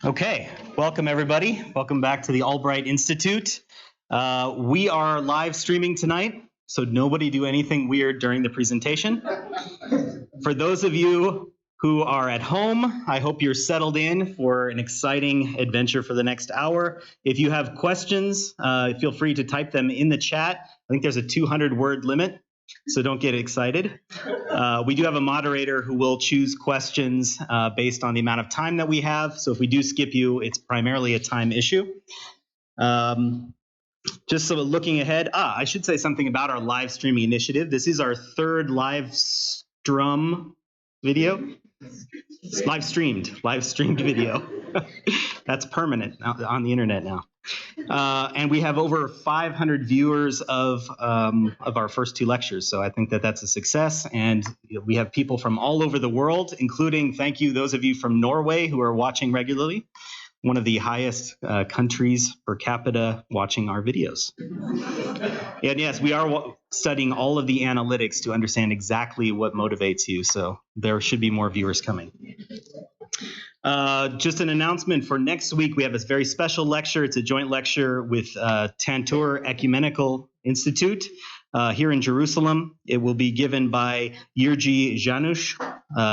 Okay, welcome everybody. Welcome back to the Albright Institute. We are live streaming tonight, so nobody do anything weird during the presentation. For those of you who are at home, I hope you're settled in for an exciting adventure for the next hour. If you have questions, feel free to type them in the chat. I think there's a 200-word limit, so don't get excited. We do have a moderator who will choose questions based on the amount of time that we have. So if we do skip you, it's primarily a time issue. Just sort of looking ahead, I should say something about our live streaming initiative. This is our third live streamed video. That's permanent on the internet now. And we have over 500 viewers of our first two lectures. So I think that that's a success. And we have people from all over the world, including, thank you, those of you from Norway who are watching regularly. One of the highest countries per capita watching our videos. And yes, we are studying all of the analytics to understand exactly what motivates you. So there should be more viewers coming. Just an announcement for next week. We have this very special lecture. It's a joint lecture with Tantur Ecumenical Institute here in Jerusalem. It will be given by Jiří Janusz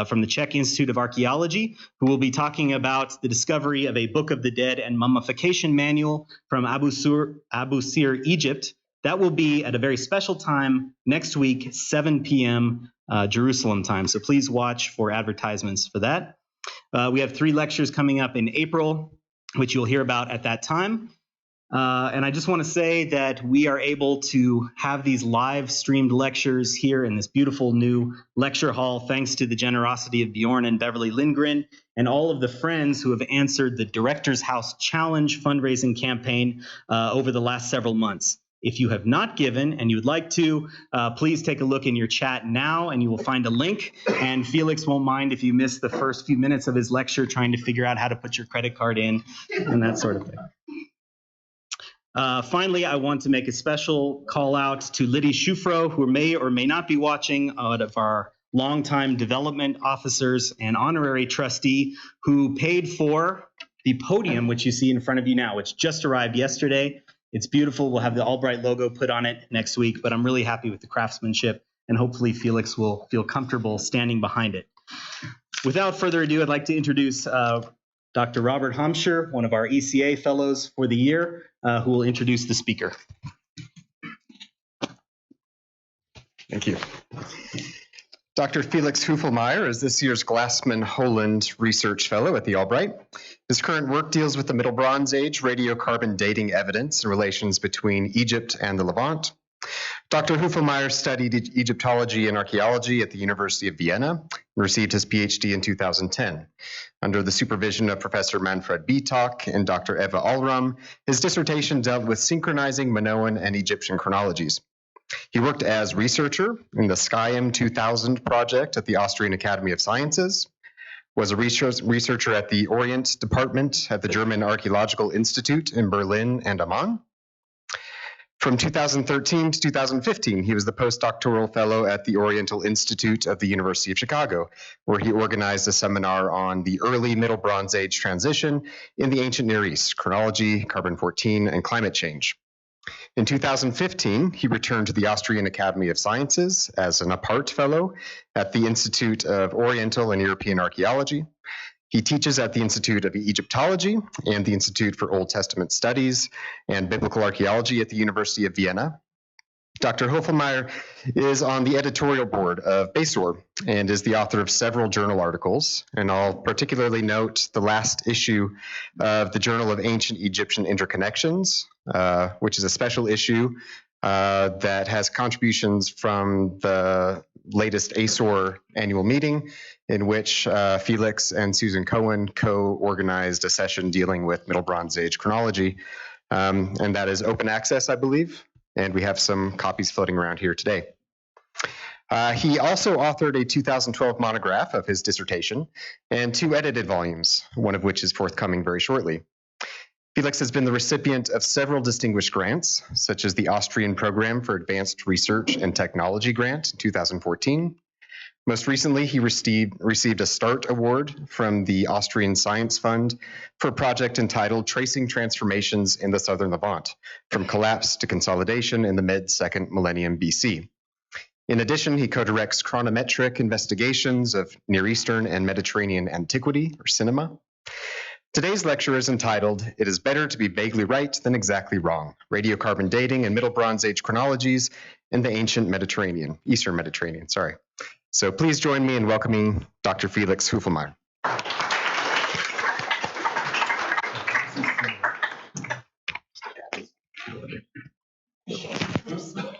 from the Czech Institute of Archaeology, who will be talking about the discovery of a Book of the Dead and mummification manual from Abu Sir, Egypt. That will be at a very special time next week, 7 p.m. Jerusalem time. So please watch for advertisements for that. We have 3 lectures coming up in April, which you'll hear about at that time. And I just want to say that we are able to have these live streamed lectures here in this beautiful new lecture hall, thanks to the generosity of Bjorn and Beverly Lindgren and all of the friends who have answered the Director's House Challenge fundraising campaign over the last several months. If you have not given and you would like to, please take a look in your chat now and you will find a link. And Felix won't mind if you miss the first few minutes of his lecture trying to figure out how to put your credit card in and that sort of thing. Finally, I want to make a special call out to Liddy Schufro, who may or may not be watching, out of our longtime development officers and honorary trustee, who paid for the podium, which you see in front of you now, which just arrived yesterday. It's beautiful. We'll have the Albright logo put on it next week, but I'm really happy with the craftsmanship, and hopefully Felix will feel comfortable standing behind it. Without further ado, I'd like to introduce Dr. Robert Hamscher, one of our ECA fellows for the year, who will introduce the speaker. Thank you. Dr. Felix Höflmayer is this year's Glassman Holland Research Fellow at the Albright. His current work deals with the Middle Bronze Age radiocarbon dating evidence and relations between Egypt and the Levant. Dr. Höflmayer studied Egyptology and archaeology at the University of Vienna and received his PhD in 2010. Under the supervision of Professor Manfred Bietak and Dr. Eva Alram, his dissertation dealt with synchronizing Minoan and Egyptian chronologies. He worked as researcher in the SkyM 2000 project at the Austrian Academy of Sciences, was a researcher at the Orient Department at the German Archaeological Institute in Berlin and Amman. From 2013 to 2015, he was the postdoctoral fellow at the Oriental Institute of the University of Chicago, where he organized a seminar on the early Middle Bronze Age transition in the ancient Near East, chronology, carbon-14, and climate change. In 2015, he returned to the Austrian Academy of Sciences as an apart fellow at the Institute of Oriental and European Archaeology. He teaches at the Institute of Egyptology and the Institute for Old Testament Studies and Biblical Archaeology at the University of Vienna. Dr. Höflmayer is on the editorial board of BASOR and is the author of several journal articles. And I'll particularly note the last issue of the Journal of Ancient Egyptian Interconnections, which is a special issue that has contributions from the latest ASOR annual meeting, in which Felix and Susan Cohen co-organized a session dealing with Middle Bronze Age chronology. And that is open access, I believe. And we have some copies floating around here today. He also authored a 2012 monograph of his dissertation and 2 edited volumes, one of which is forthcoming very shortly. Felix has been the recipient of several distinguished grants, such as the Austrian Program for Advanced Research and Technology grant in 2014, Most recently, he received a START award from the Austrian Science Fund for a project entitled Tracing Transformations in the Southern Levant, from Collapse to Consolidation in the mid-2nd millennium BC. In addition, he co-directs chronometric investigations of Near Eastern and Mediterranean antiquity, or cinema. Today's lecture is entitled, It is Better to be Vaguely Right Than Exactly Wrong, Radiocarbon Dating in Middle Bronze Age Chronologies in the Ancient Mediterranean, Eastern Mediterranean, sorry. So please join me in welcoming Dr. Felix Höflmayer.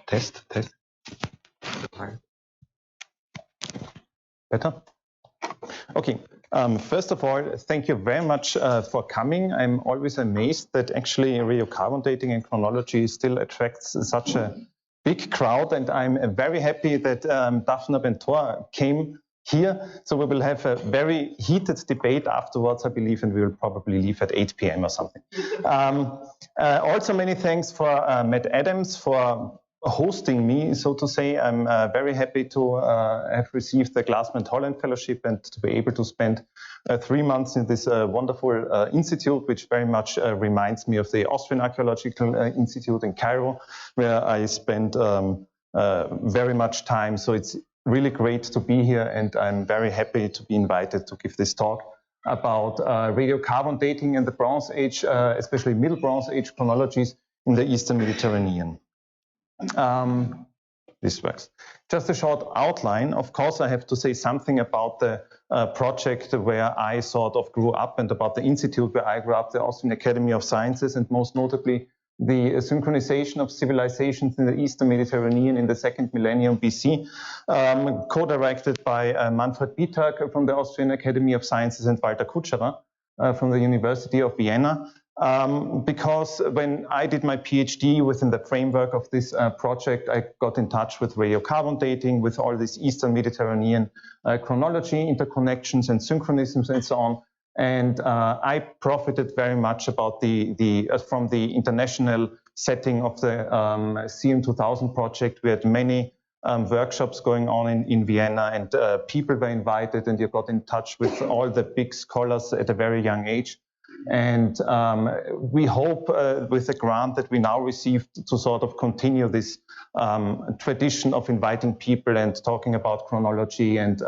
Test. Better? Okay. First of all, thank you very much for coming. I'm always amazed that actually radiocarbon dating and chronology still attracts such a big crowd, and I'm very happy that Daphne and Thor came here. So we will have a very heated debate afterwards, I believe, and we will probably leave at 8 p.m. or something. Also, many thanks for Matt Adams for hosting me, so to say. I'm very happy to have received the Glassman Holland Fellowship and to be able to spend 3 months in this wonderful institute, which very much reminds me of the Austrian Archaeological Institute in Cairo, where I spent very much time. So it's really great to be here, and I'm very happy to be invited to give this talk about radiocarbon dating in the Bronze Age, especially Middle Bronze Age chronologies in the Eastern Mediterranean. This works. Just a short outline. Of course, I have to say something about the project where I sort of grew up and about the institute where I grew up, the Austrian Academy of Sciences, and most notably the synchronization of civilizations in the Eastern Mediterranean in the 2nd millennium BC, co-directed by Manfred Bitak from the Austrian Academy of Sciences and Walter Kutscherer from the University of Vienna. Because when I did my PhD within the framework of this project, I got in touch with radiocarbon dating, with all this Eastern Mediterranean chronology, interconnections and synchronisms and so on. And I profited very much about from the international setting of the CM2000 project. We had many workshops going on in Vienna, and people were invited, and you got in touch with all the big scholars at a very young age. And we hope with the grant that we now received to sort of continue this tradition of inviting people and talking about chronology. And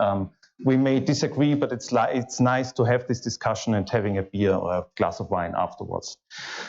we may disagree, but it's nice to have this discussion and having a beer or a glass of wine afterwards.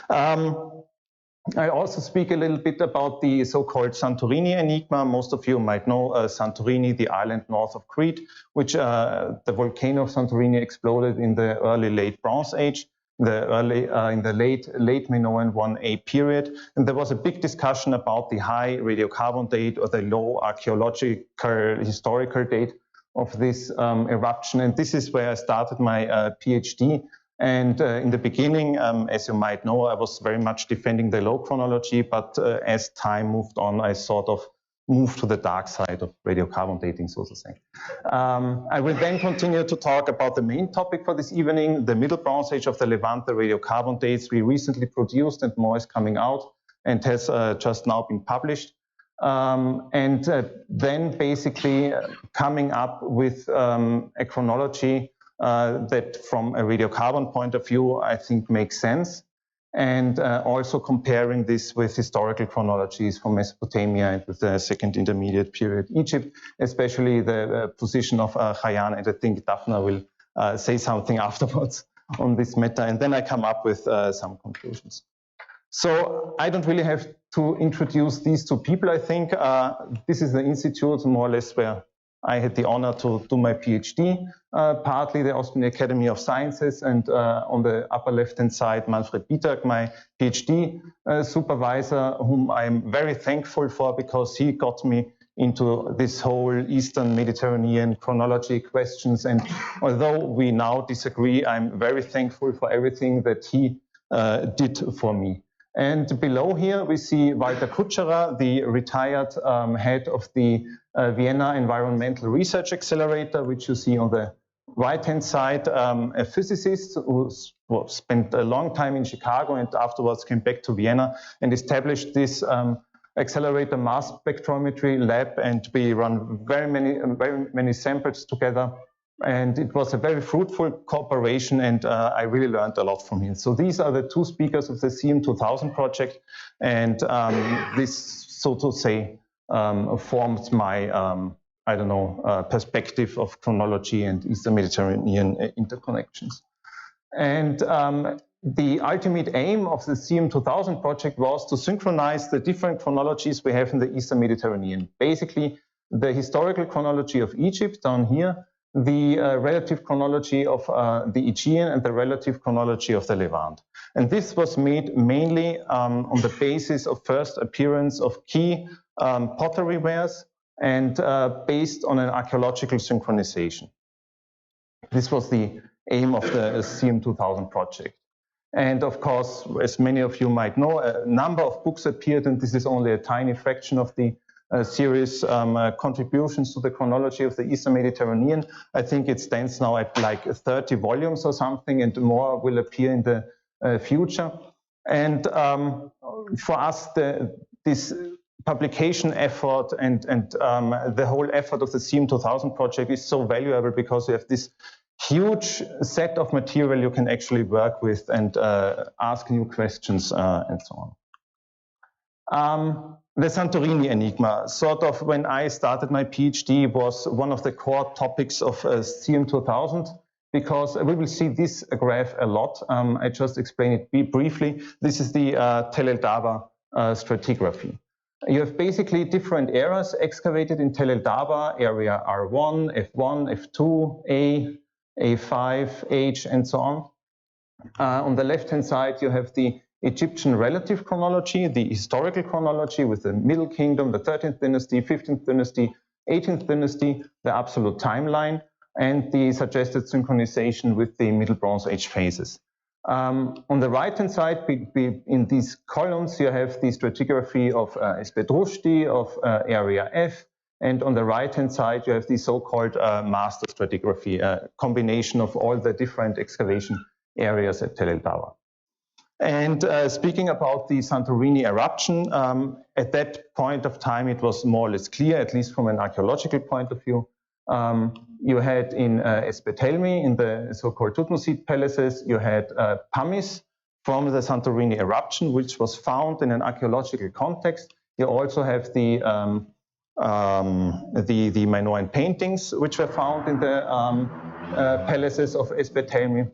I also speak a little bit about the so-called Santorini Enigma. Most of you might know Santorini, the island north of Crete, which the volcano of Santorini exploded in the late Bronze Age, in the late Minoan 1A period. And there was a big discussion about the high radiocarbon date or the low archaeological historical date of this eruption. And this is where I started my PhD. And in the beginning, as you might know, I was very much defending the low chronology, but as time moved on, I sort of moved to the dark side of radiocarbon dating, so to say. I will then continue to talk about the main topic for this evening, the Middle Bronze Age of the Levant, the radiocarbon dates we recently produced, and more is coming out and has just now been published. Then basically coming up with a chronology that from a radiocarbon point of view, I think makes sense. And also comparing this with historical chronologies from Mesopotamia and with the second intermediate period Egypt, especially the position of Khayan, and I think Daphne will say something afterwards on this matter. And then I come up with some conclusions. So I don't really have to introduce these two people, I think. This is the institute, more or less, where I had the honor to do my PhD, partly the Austrian Academy of Sciences, and on the upper left-hand side, Manfred Bitak, my PhD supervisor, whom I'm very thankful for because he got me into this whole Eastern Mediterranean chronology questions. And although we now disagree, I'm very thankful for everything that he did for me. And below here, we see Walter Kutscherer, the retired head of the Vienna Environmental Research Accelerator, which you see on the right-hand side, a physicist who spent a long time in Chicago and afterwards came back to Vienna and established this accelerator mass spectrometry lab, and we run very many samples together. And it was a very fruitful cooperation, and I really learned a lot from him. So these are the two speakers of the CM2000 project, and this, so to say, forms my, I don't know, perspective of chronology and Eastern Mediterranean interconnections. And the ultimate aim of the CM2000 project was to synchronize the different chronologies we have in the Eastern Mediterranean. Basically, the historical chronology of Egypt down here, the relative chronology of the Aegean, and the relative chronology of the Levant. And this was made mainly on the basis of first appearance of key pottery wares and based on an archaeological synchronization. This was the aim of the CM2000 project. And of course, as many of you might know, a number of books appeared, and this is only a tiny fraction of the series contributions to the chronology of the Eastern Mediterranean. I think it stands now at like 30 volumes or something, and more will appear in the future. And for us, this publication effort and the whole effort of the CM2000 project is so valuable because we have this huge set of material you can actually work with and ask new questions and so on. The Santorini Enigma, sort of when I started my PhD, was one of the core topics of CM2000 because we will see this graph a lot. I just explain it briefly. This is the Tel El Daba stratigraphy. You have basically different eras excavated in Tel El Daba, area R1, F1, F2, A, A5, H, and so on. On the left-hand side, you have the Egyptian relative chronology, the historical chronology with the Middle Kingdom, the 13th dynasty, 15th dynasty, 18th dynasty, the absolute timeline, and the suggested synchronization with the Middle Bronze Age phases. On the right-hand side, in these columns, you have the stratigraphy of Espedrushti, of area F, and on the right-hand side, you have the so-called master stratigraphy, a combination of all the different excavation areas at Tel El Daba. And speaking about the Santorini eruption, at that point of time, it was more or less clear, at least from an archaeological point of view. You had in Espetelmi, in the so-called Tutmosid palaces, you had pumice from the Santorini eruption, which was found in an archaeological context. You also have the Minoan paintings, which were found in the palaces of Espetelmi.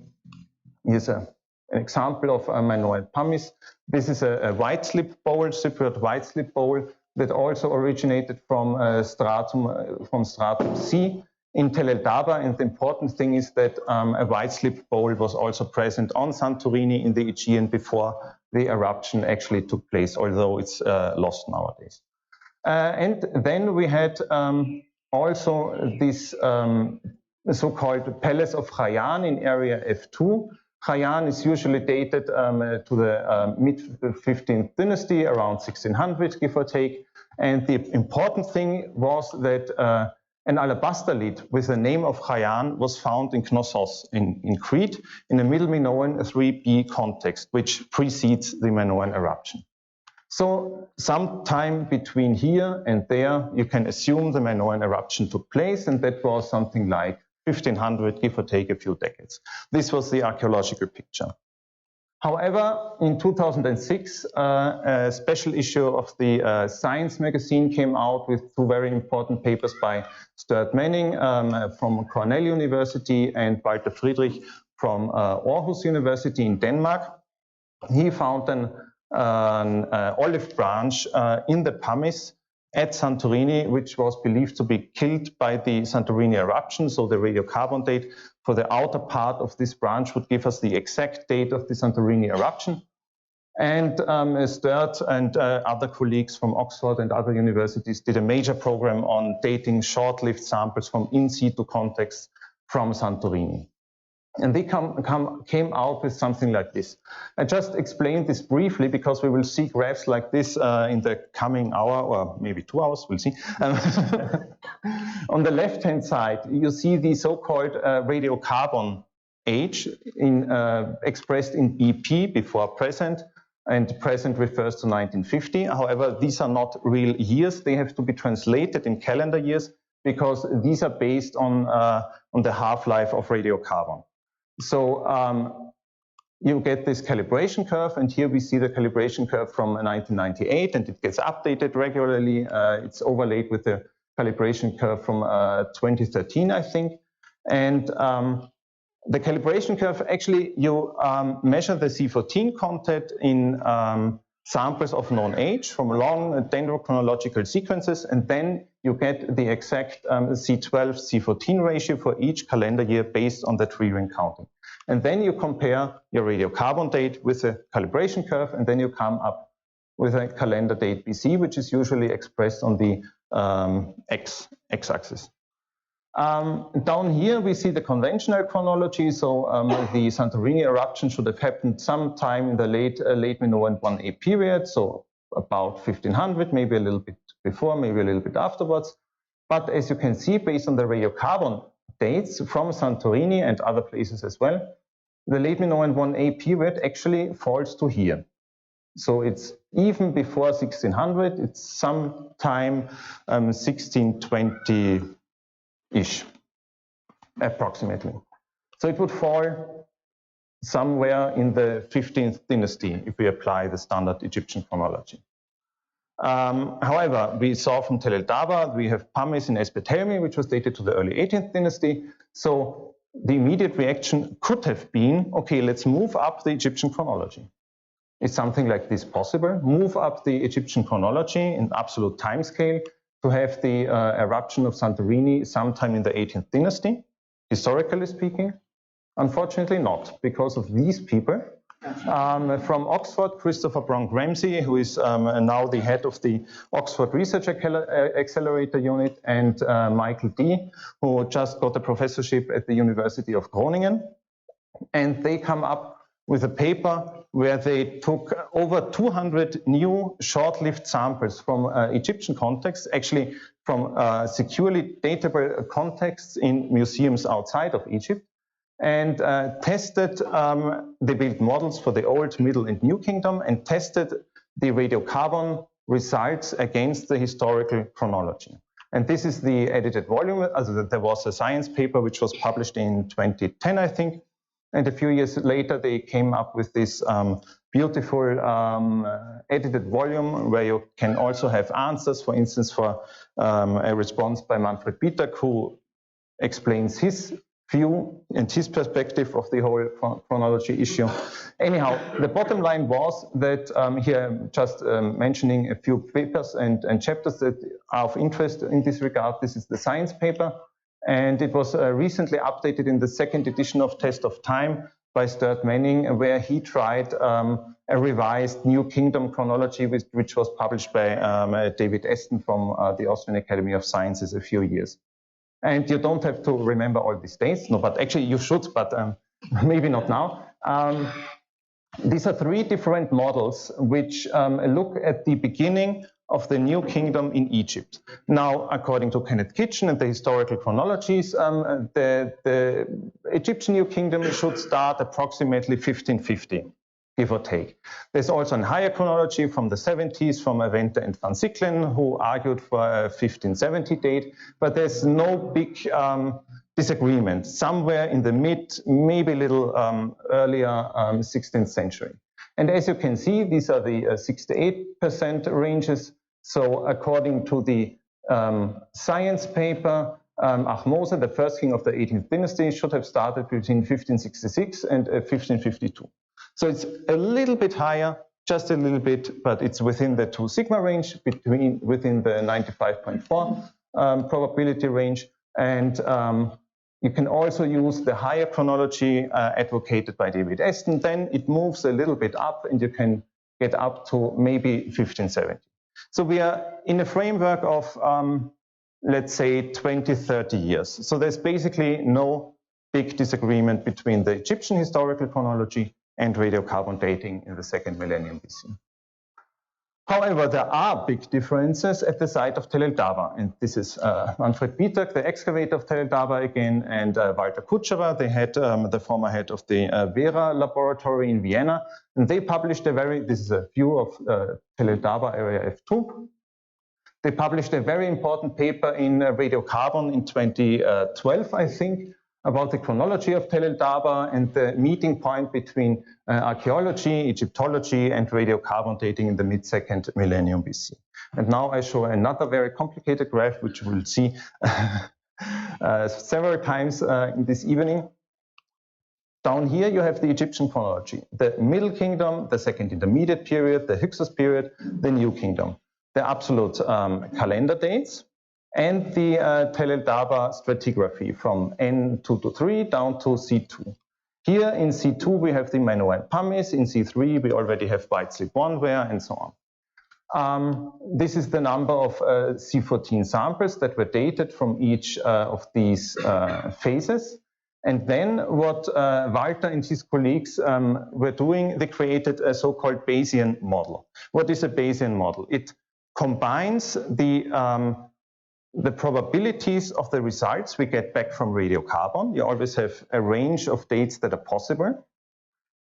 Here's an example of a Minoan pumice. This is a white slip bowl, Cypriot white slip bowl, that also originated from stratum C in Tel El Daba. And the important thing is that a white slip bowl was also present on Santorini in the Aegean before the eruption actually took place, although it's lost nowadays. And then we had also this so-called Palace of Khayan in area F2. Khayan is usually dated to the mid-15th dynasty, around 1600, give or take. And the important thing was that an alabaster lid with the name of Khayan was found in Knossos in Crete in a Middle Minoan 3B context, which precedes the Minoan eruption. So sometime between here and there, you can assume the Minoan eruption took place, and that was something like 1500, give or take a few decades. This was the archaeological picture. However, in 2006, a special issue of the Science magazine came out with two very important papers by Stuart Manning from Cornell University and Walter Friedrich from Aarhus University in Denmark. He found an olive branch in the pumice at Santorini, which was believed to be killed by the Santorini eruption, so the radiocarbon date for the outer part of this branch would give us the exact date of the Santorini eruption. And Stuart and other colleagues from Oxford and other universities did a major program on dating short-lived samples from in situ contexts from Santorini. And they came out with something like this. I just explained this briefly because we will see graphs like this in the coming hour, or maybe 2 hours, we'll see. On the left-hand side, you see the so-called radiocarbon age expressed in BP, before present, and present refers to 1950. However, these are not real years. They have to be translated in calendar years because these are based on the half-life of radiocarbon. So you get this calibration curve, and here we see the calibration curve from 1998, and it gets updated regularly. It's overlaid with the calibration curve from 2013, I think. And the calibration curve, actually, you measure the C14 content in samples of known age from long dendrochronological sequences, and then you get the exact C12, C14 ratio for each calendar year based on the tree ring counting. And then you compare your radiocarbon date with the calibration curve, and then you come up with a calendar date BC, which is usually expressed on the x-axis. Down here we see the conventional chronology. So the Santorini eruption should have happened sometime in the late Minoan 1A period, so about 1500, maybe a little bit before, maybe a little bit afterwards. But as you can see, based on the radiocarbon dates from Santorini and other places as well, the late Minoan 1A period actually falls to here. So it's even before 1600, it's sometime 1620-ish, approximately. So it would fall somewhere in the 15th dynasty if we apply the standard Egyptian chronology. However, we saw from Tel el Daba, we have pumice in Mesopotamia, which was dated to the early 18th dynasty. So the immediate reaction could have been, okay, let's move up the Egyptian chronology. Is something like this possible? Move up the Egyptian chronology in absolute time scale to have the eruption of Santorini sometime in the 18th dynasty, historically speaking? Unfortunately not, because of these people. From Oxford, Christopher Bronk-Ramsey, who is now the head of the Oxford Research Accelerator Unit, and Michael Dee, who just got a professorship at the University of Groningen. And they come up with a paper where they took over 200 new short-lived samples from Egyptian contexts, actually from securely datable contexts in museums outside of Egypt, and tested, they built models for the Old, Middle, and New Kingdom, and tested the radiocarbon results against the historical chronology. And this is the edited volume. There was a science paper which was published in 2010, I think, and a few years later they came up with this beautiful edited volume where you can also have answers, for instance, for a response by Manfred Bietak, who explains his view and his perspective of the whole chronology issue. Anyhow, the bottom line was that here I'm just mentioning a few papers and chapters that are of interest in this regard. This is the science paper, and it was recently updated in the second edition of Test of Time by Stuart Manning, where he tried a revised New Kingdom chronology, which was published by David Aston from the Austrian Academy of Sciences a few years. And you don't have to remember all these dates, no, but actually you should, but maybe not now. These are three different models which look at the beginning of the New Kingdom in Egypt. Now, according to Kenneth Kitchen and the historical chronologies, the Egyptian New Kingdom should start approximately 1550. Give or take. There's also a higher chronology from the 70s from Avente and Van Sicklen, who argued for a 1570 date, but there's no big disagreement. Somewhere in the mid, maybe a little earlier 16th century. And as you can see, these are the 68% ranges. So according to the science paper, Ahmose, the first king of the 18th dynasty, should have started between 1566 and 1552. So it's a little bit higher, just a little bit, but it's within the 2 sigma range, within the 95.4 probability range. And you can also use the higher chronology advocated by David Aston. Then it moves a little bit up, and you can get up to maybe 1570. So we are in a framework of, let's say, 20, 30 years. So there's basically no big disagreement between the Egyptian historical chronology and radiocarbon dating in the second millennium BC. However, there are big differences at the site of Tel el Daba, and this is Manfred Bietak, the excavator of Tel el Daba again, and Walter Kutschewa, the former head of the Vera laboratory in Vienna, and they published this is a view of Tel el Daba area F2. They published a very important paper in radiocarbon in 2012, I think, about the chronology of Tel el Daba and the meeting point between archaeology, Egyptology, and radiocarbon dating in the mid-2nd millennium BC. And now I show another very complicated graph, which we'll see several times in this evening. Down here you have the Egyptian chronology, the Middle Kingdom, the Second Intermediate Period, the Hyksos period, the New Kingdom, the absolute calendar dates, and the Tel el Daba stratigraphy from N223 down to C2. Here in C2 we have the Minoan pumice, in C3 we already have white slip ware, and so on. This is the number of C14 samples that were dated from each of these phases. And then what Walter and his colleagues were doing, they created a so-called Bayesian model. What is a Bayesian model? It combines the probabilities of the results we get back from radiocarbon. You always have a range of dates that are possible,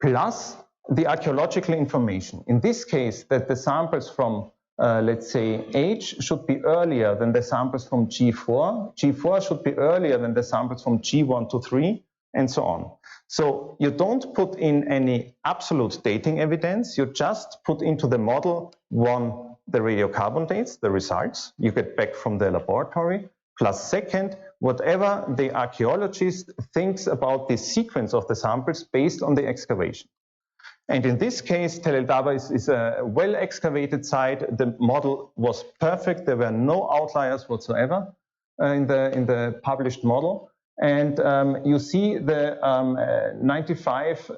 plus the archaeological information. In this case, that the samples from, let's say, H should be earlier than the samples from G4. G4 should be earlier than the samples from G1 to 3, and so on. So you don't put in any absolute dating evidence. You just put into the model one, the radiocarbon dates, the results you get back from the laboratory, plus second, whatever the archaeologist thinks about the sequence of the samples based on the excavation. And in this case, Tel el Daba is a well-excavated site. The model was perfect. There were no outliers whatsoever in the published model. And you see the 95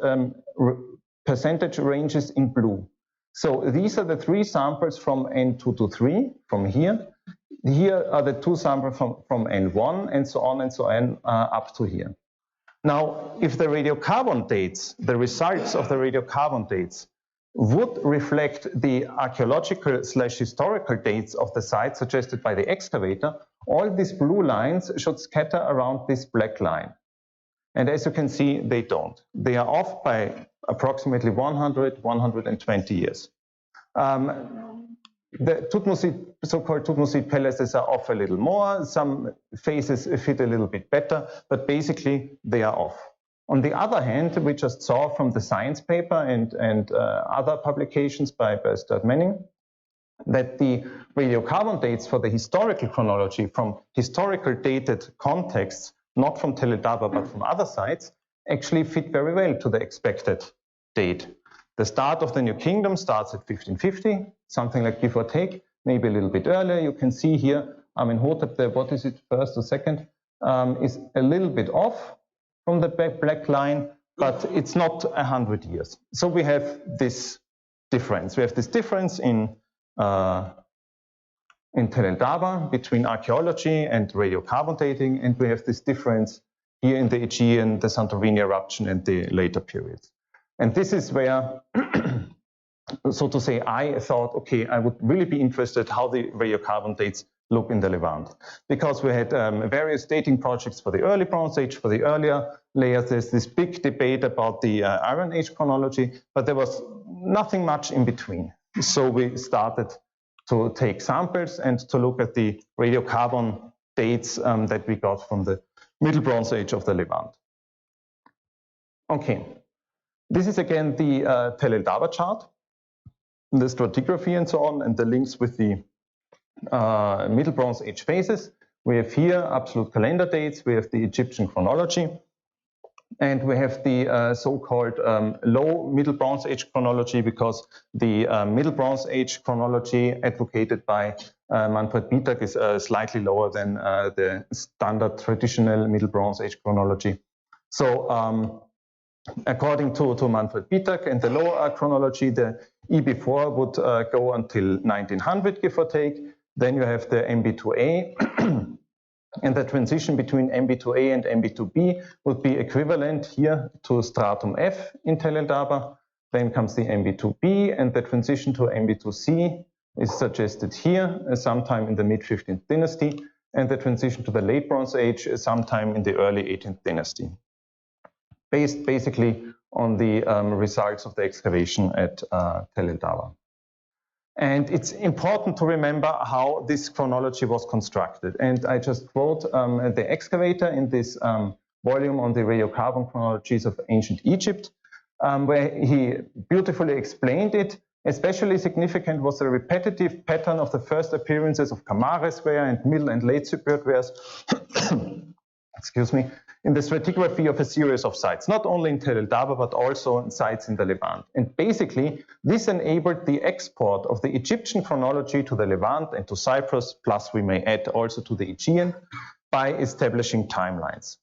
percentage ranges in blue. So these are the 3 samples from N2 to 3, from here. Here are the 2 samples from N1, and so on up to here. Now, if the radiocarbon dates, the results of the radiocarbon dates, would reflect the archaeological/historical dates of the site suggested by the excavator, all these blue lines should scatter around this black line. And as you can see, they don't. They are off by approximately 100, 120 years. The so-called Tutmosid palaces are off a little more. Some phases fit a little bit better, but basically they are off. On the other hand, we just saw from the science paper and other publications by Stuart Manning that the radiocarbon dates for the historical chronology from historical dated contexts, not from Tel el Daba but from other sites, actually fit very well to the expected date. The start of the New Kingdom starts at 1550, something like give or take, maybe a little bit earlier. You can see here, Amenhotep, what is it, first or second, is a little bit off from the black line, but it's not 100 years. So we have this difference. We have this difference in Tel el Daba between archaeology and radiocarbon dating, and we have this difference here in the Aegean, the Santorini eruption, and the later periods. And this is where, so to say, I thought, okay, I would really be interested how the radiocarbon dates look in the Levant. Because we had various dating projects for the early Bronze Age, for the earlier layers. There's this big debate about the Iron Age chronology, but there was nothing much in between. So we started to take samples and to look at the radiocarbon dates that we got from the Middle Bronze Age of the Levant. Okay. This is again the Tel el Daba chart, the stratigraphy and so on, and the links with the Middle Bronze Age phases. We have here absolute calendar dates, we have the Egyptian chronology, and we have the so-called low Middle Bronze Age chronology, because the Middle Bronze Age chronology advocated by Manfred Bietak is slightly lower than the standard traditional Middle Bronze Age chronology. So according to Manfred Bietak and the lower chronology, the EB4 would go until 1900, give or take. Then you have the MB2A, and the transition between MB2A and MB2B would be equivalent here to stratum F in Tel el Daba. Then comes the MB2B, and the transition to MB2C is suggested here, sometime in the mid-15th dynasty, and the transition to the late Bronze Age sometime in the early 18th dynasty, based basically on the results of the excavation at Tel el Dawa. And it's important to remember how this chronology was constructed. And I just quote the excavator in this volume on the radiocarbon chronologies of ancient Egypt, where he beautifully explained it. Especially significant was the repetitive pattern of the first appearances of Kamares ware and Middle and Late Cypriot wares excuse me, in the stratigraphy of a series of sites, not only in Tel el Dawa, but also in sites in the Levant. And basically, this enabled the export of the Egyptian chronology to the Levant and to Cyprus, plus we may add also to the Aegean, by establishing timelines.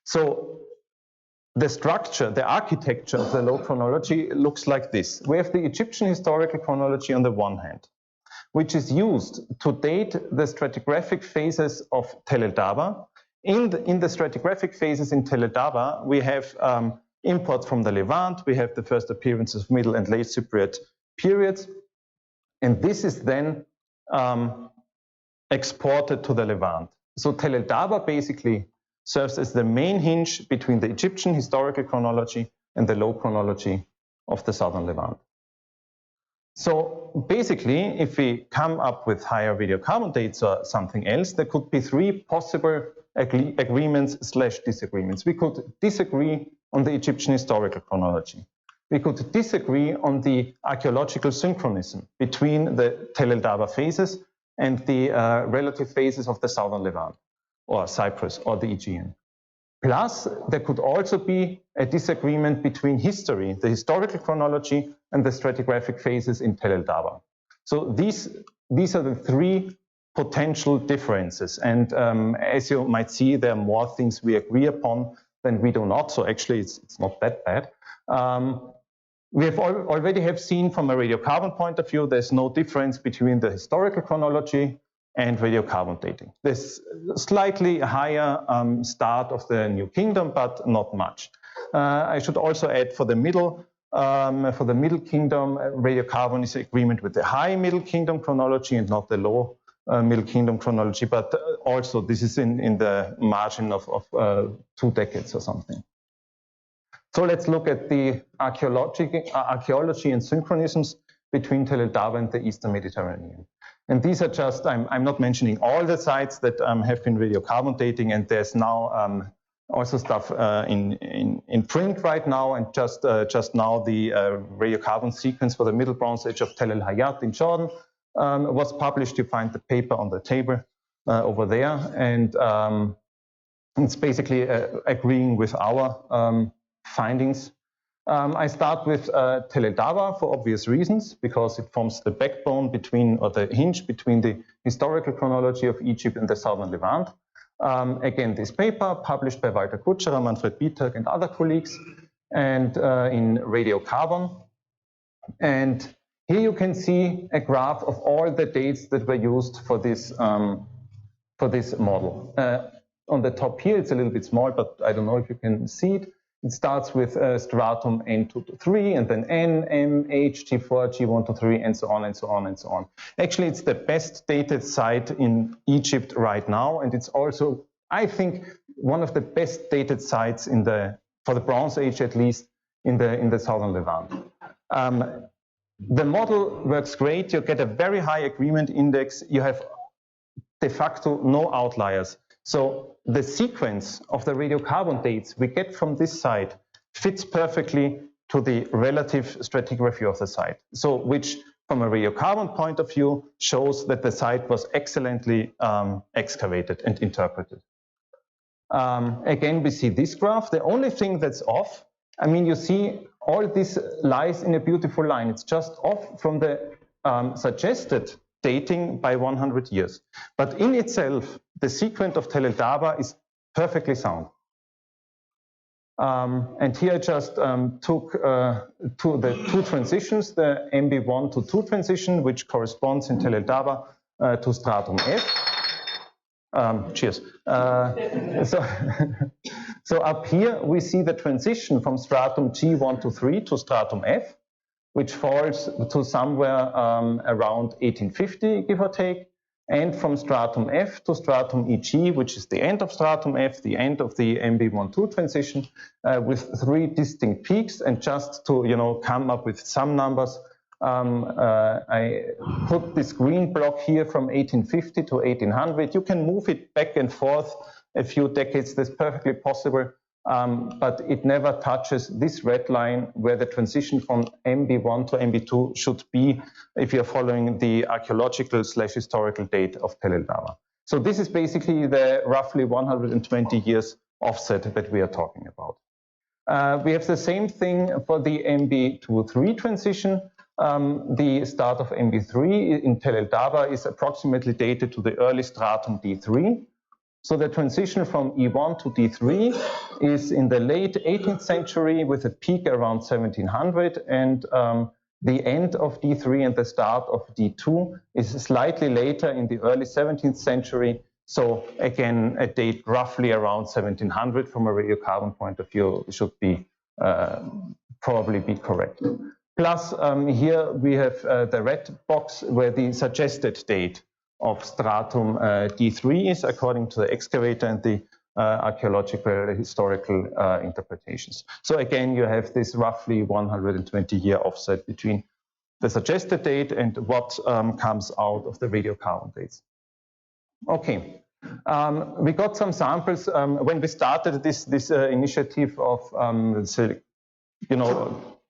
So the structure, the architecture of the low chronology looks like this. We have the Egyptian historical chronology on the one hand, which is used to date the stratigraphic phases of Tel el Dawa. In the stratigraphic phases in Tel el Dawa, we have imports from the Levant, we have the first appearances of Middle and Late Cypriot periods, and this is then exported to the Levant. So Tel el Dawa basically serves as the main hinge between the Egyptian historical chronology and the low chronology of the southern Levant. So basically, if we come up with higher radiocarbon dates or something else, there could be three possible agreements/disagreements. We could disagree on the Egyptian historical chronology. We could disagree on the archaeological synchronism between the Tel el Dawa phases and the relative phases of the southern Levant, or Cyprus, or the Aegean. Plus, there could also be a disagreement between history, the historical chronology, and the stratigraphic phases in Tel el Dawa. So these are the three potential differences. And as you might see, there are more things we agree upon than we do not. So actually, it's not that bad. We have already have seen from a radiocarbon point of view, there's no difference between the historical chronology and radiocarbon dating. There's slightly higher start of the New Kingdom, but not much. I should also add for the Middle Kingdom, radiocarbon is agreement with the High Middle Kingdom chronology and not the Low Middle Kingdom chronology, but also this is in the margin of 2 decades or something. So let's look at the archaeology and synchronisms between Tel el Dawa and the Eastern Mediterranean. And these are just, I'm not mentioning all the sites that have been radiocarbon dating, and there's now also stuff in print right now, and just now the radiocarbon sequence for the Middle Bronze Age of Tel el Hayat in Jordan was published. You find the paper on the table over there, and it's basically agreeing with our findings. I start with Tel el Dawa for obvious reasons, because it forms the backbone between, or the hinge between the historical chronology of Egypt and the southern Levant. Again, this paper published by Walter Kutscherer, Manfred Bieterk, and other colleagues, and in radiocarbon. And here you can see a graph of all the dates that were used for this model. On the top here, it's a little bit small, but I don't know if you can see it. It starts with stratum N2 to 3, and then N, M, H, G4, G1 to 3, and so on, and so on, and so on. Actually, it's the best dated site in Egypt right now, and it's also, I think, one of the best dated sites for the Bronze Age, at least, in the southern Levant. The model works great. You get a very high agreement index. You have de facto no outliers. So the sequence of the radiocarbon dates we get from this site fits perfectly to the relative stratigraphy of the site. So which, from a radiocarbon point of view, shows that the site was excellently excavated and interpreted. Again, we see this graph. The only thing that's off, I mean, you see all this lies in a beautiful line. It's just off from the suggested dating by 100 years. But in itself, the sequence of Tel el Dawa is perfectly sound. And here I just took the two transitions, the MB1 to 2 transition, which corresponds in Tel el Dawa to stratum F. Cheers. So up here we see the transition from stratum G1 to 3 to stratum F. which falls to somewhere around 1850, give or take, and from stratum F to stratum EG, which is the end of stratum F, the end of the MB12 transition, with 3 distinct peaks. And just to come up with some numbers, I put this green block here from 1850 to 1800. You can move it back and forth a few decades. That's perfectly possible. But it never touches this red line where the transition from MB1 to MB2 should be if you're following the archaeological/historical date of Tel el Dawa. So this is basically the roughly 120 years offset that we are talking about. We have the same thing for the MB2-3 transition. The start of MB3 in Tel el Dawa is approximately dated to the early stratum D3. So the transition from E1 to D3 is in the late 18th century with a peak around 1700, and the end of D3 and the start of D2 is slightly later in the early 17th century. So again, a date roughly around 1700 from a radiocarbon point of view should be probably be correct. Plus here we have the red box where the suggested date of stratum D3 is according to the excavator and the archaeological historical interpretations. So again, you have this roughly 120-year offset between the suggested date and what comes out of the radiocarbon dates. Okay, we got some samples when we started this initiative of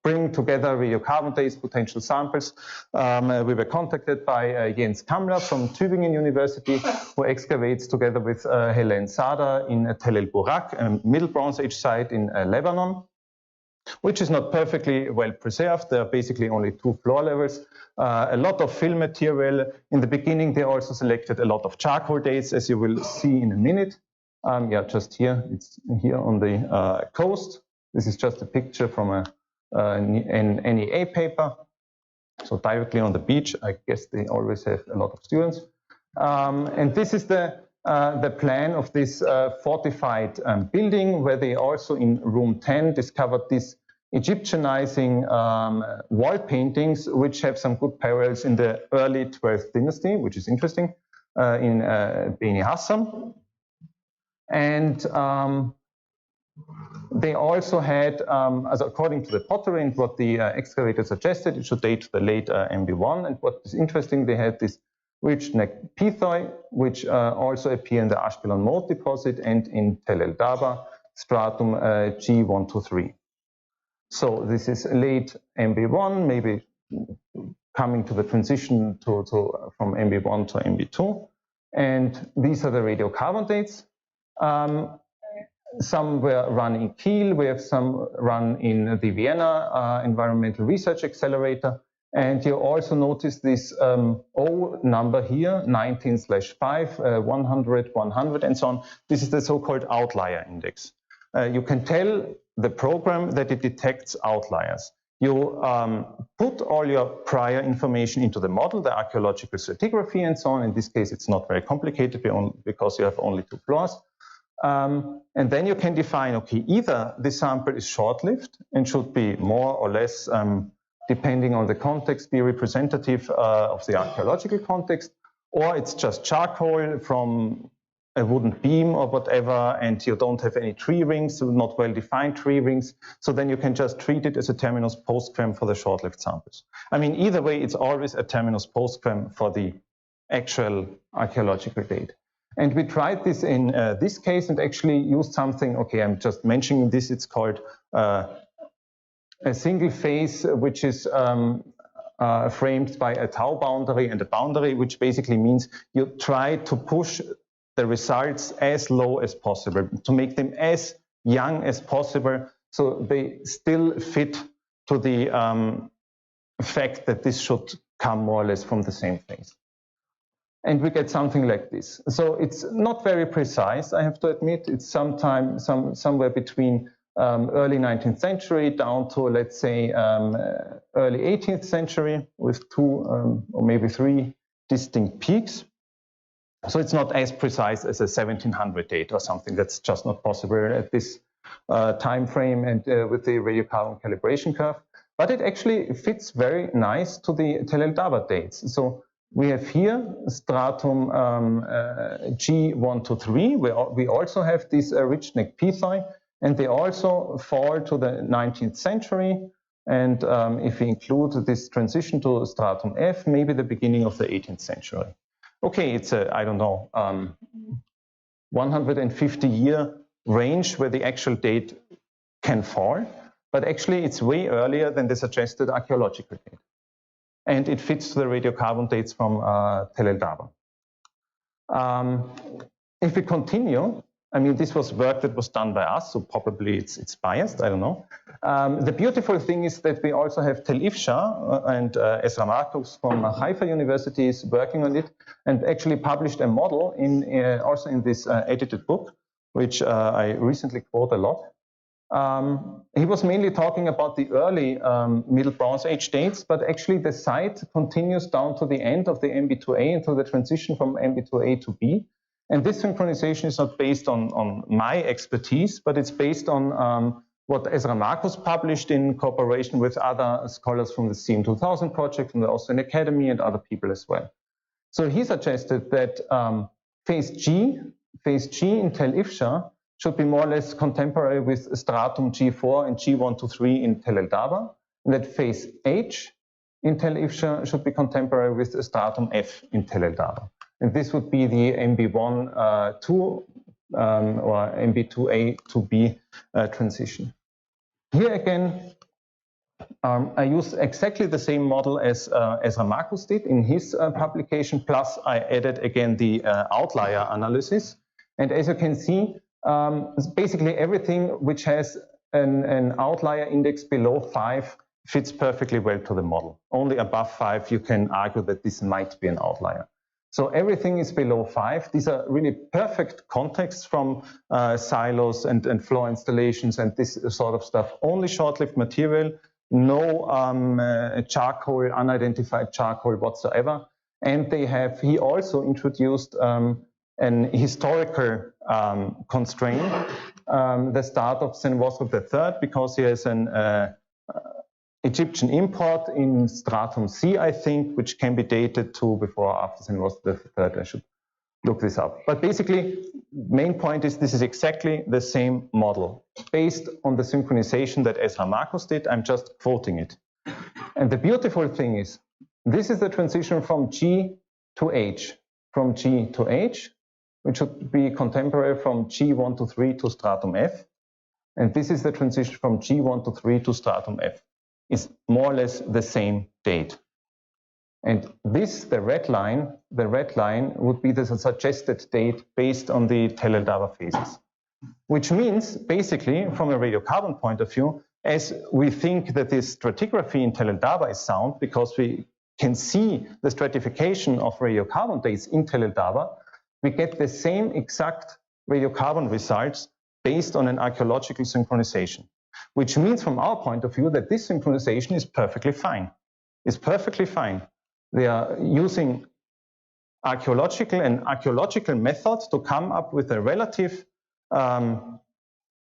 bring together radiocarbon dates, potential samples. We were contacted by Jens Kammler from Tübingen University, who excavates together with Hélène Sada in Tel el Burak, a Middle Bronze Age site in Lebanon, which is not perfectly well preserved. There are basically only 2 floor levels. A lot of fill material. In the beginning, they also selected a lot of charcoal dates, as you will see in a minute. Yeah, just here. It's here on the coast. This is just a picture from an NEA paper, so directly on the beach. I guess they always have a lot of students. And this is the plan of this fortified building, where they also in room 10 discovered these Egyptianizing wall paintings, which have some good parallels in the early 12th dynasty, which is interesting, in Beni Hassam. And they also had, as according to the pottery and what the excavator suggested, it should date to the late MB1. And what is interesting, they had this ridged neck pithoi, which also appear in the Ashkelon mold deposit and in Tel el Dawa, stratum G123. So this is late MB1, maybe coming to the transition from MB1 to MB2. And these are the radiocarbon dates. Some were run in Kiel, we have some run in the Vienna Environmental Research Accelerator. And you also notice this O number here, 19/5, 100, 100, and so on. This is the so-called outlier index. You can tell the program that it detects outliers. You put all your prior information into the model, the archaeological stratigraphy and so on. In this case, it's not very complicated because you have only 2 floors. And then you can define, okay, either the sample is short-lived and should be more or less, depending on the context, be representative of the archaeological context, or it's just charcoal from a wooden beam or whatever, and you don't have any tree rings, so not well-defined tree rings. So then you can just treat it as a terminus postquem for the short-lived samples. I mean, either way, it's always a terminus postquem for the actual archaeological date. And we tried this in this case and actually used something, okay, I'm just mentioning this, it's called a single phase, which is framed by a tau boundary and a boundary, which basically means you try to push the results as low as possible, to make them as young as possible, so they still fit to the fact that this should come more or less from the same phase. And we get something like this. So it's not very precise, I have to admit. It's somewhere between early 19th century down to, let's say, early 18th century with 2 or maybe 3 distinct peaks. So it's not as precise as a 1700 date or something. That's just not possible at this time frame and with the radiocarbon calibration curve. but it actually fits very nice to the Tel el Dabba dates. So we have here stratum G1 to 3. We also have these ridge-neck pithoi, and they also fall to the 19th century. And if we include this transition to stratum F, maybe the beginning of the 18th century. Okay, it's a, I don't know, 150-year range where the actual date can fall, but actually it's way earlier than the suggested archaeological date. And it fits the radiocarbon dates from Tel el Dabba. If we continue, I mean, this was work that was done by us, so probably it's biased, I don't know. The beautiful thing is that we also have Tel Ifshar and Ezra Marcus from Haifa University is working on it and actually published a model also in this edited book, which I recently quote a lot. He was mainly talking about the early Middle Bronze Age dates, but actually the site continues down to the end of the MB2A and to the transition from MB2A to B. And this synchronization is not based on my expertise, but it's based on what Ezra Marcus published in cooperation with other scholars from the CM 2000 project, from the Austrian Academy and other people as well. So he suggested that phase G in Tel Ifshar should be more or less contemporary with stratum G4 and G1 to 3 in Tel el Dabba, and that phase H in Tel Ifshar should be contemporary with stratum F in Tel el Dabba. And this would be the MB1 2 or MB2A to B transition. Here again, I use exactly the same model as Marcus did in his publication, plus I added again the outlier analysis. And as you can see, basically everything which has an outlier index below 5 fits perfectly well to the model. Only above 5 you can argue that this might be an outlier. So everything is below 5. These are really perfect contexts from silos and floor installations and this sort of stuff. Only short-lived material, no charcoal, unidentified charcoal whatsoever. And he also introduced an historical constraint, the start of Senwosreb III, because he has an Egyptian import in stratum C, I think, which can be dated to before or after Senwosreb III. I should look this up. But basically, main point is this is exactly the same model based on the synchronization that Ezra Marcus did. I'm just quoting it. And the beautiful thing is, this is the transition from G to H, from G to H, which should be contemporary from G1 to 3 to stratum F. And this is the transition from G1 to 3 to stratum F. It's more or less the same date. And this, the red line would be the suggested date based on the Tel el Dabba phases. Which means, basically, from a radiocarbon point of view, as we think that this stratigraphy in Tel el Dabba is sound because we can see the stratification of radiocarbon dates in Tel el Dabba, we get the same exact radiocarbon results based on an archaeological synchronization. Which means from our point of view that this synchronization is perfectly fine. It's perfectly fine. They are using archaeological methods to come up with a relative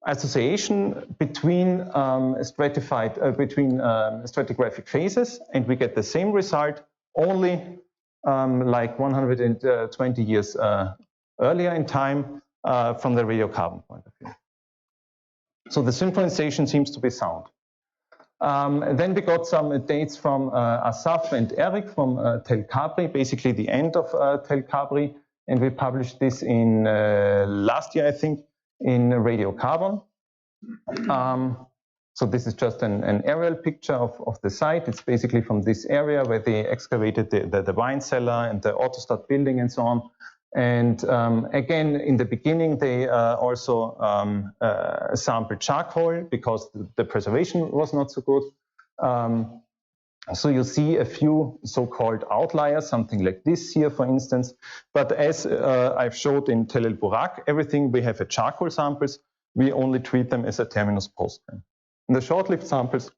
association between stratigraphic phases, and we get the same result only like 120 years earlier in time from the radiocarbon point of view. So the synchronization seems to be sound. Then we got some dates from Asaf and Eric from Tel Kabri, basically the end of Tel Kabri, and we published this in last year, I think, in radiocarbon. So this is just an aerial picture of the site. It's basically from this area where they excavated the wine cellar and the Autostat building and so on. And again, in the beginning, they also sampled charcoal because the preservation was not so good. So you see a few so-called outliers, something like this here, for instance. But as I've showed in Tel el Burak, everything we have at charcoal samples, we only treat them as a terminus postcard. And the short-lived samples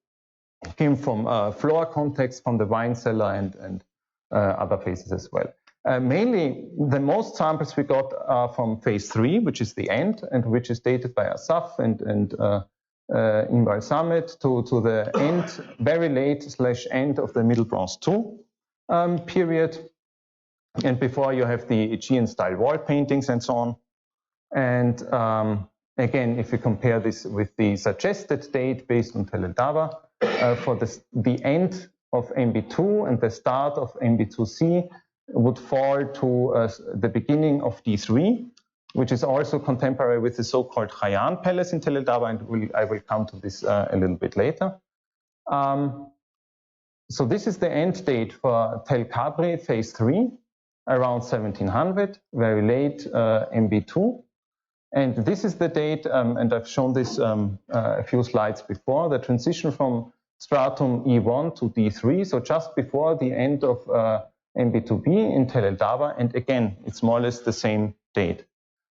came from floor context, from the wine cellar and other phases as well. Mainly, the most samples we got are from phase 3, which is the end, and which is dated by Asaf and Imbalsamate to the end, very late / end of the Middle Bronze II period. And before you have the Aegean style wall paintings and so on. And again, if you compare this with the suggested date based on Tel el Dawa, for the end of MB2 and the start of MB2C would fall to the beginning of D3, which is also contemporary with the so-called Khayan Palace in Tel el Dawa, and I will come to this a little bit later. So this is the end date for Tel Kabri phase 3, around 1700, very late MB2. And this is the date, and I've shown this a few slides before, the transition from stratum E1 to D3, so just before the end of MB2B in Tel el Dawa. And again, it's more or less the same date,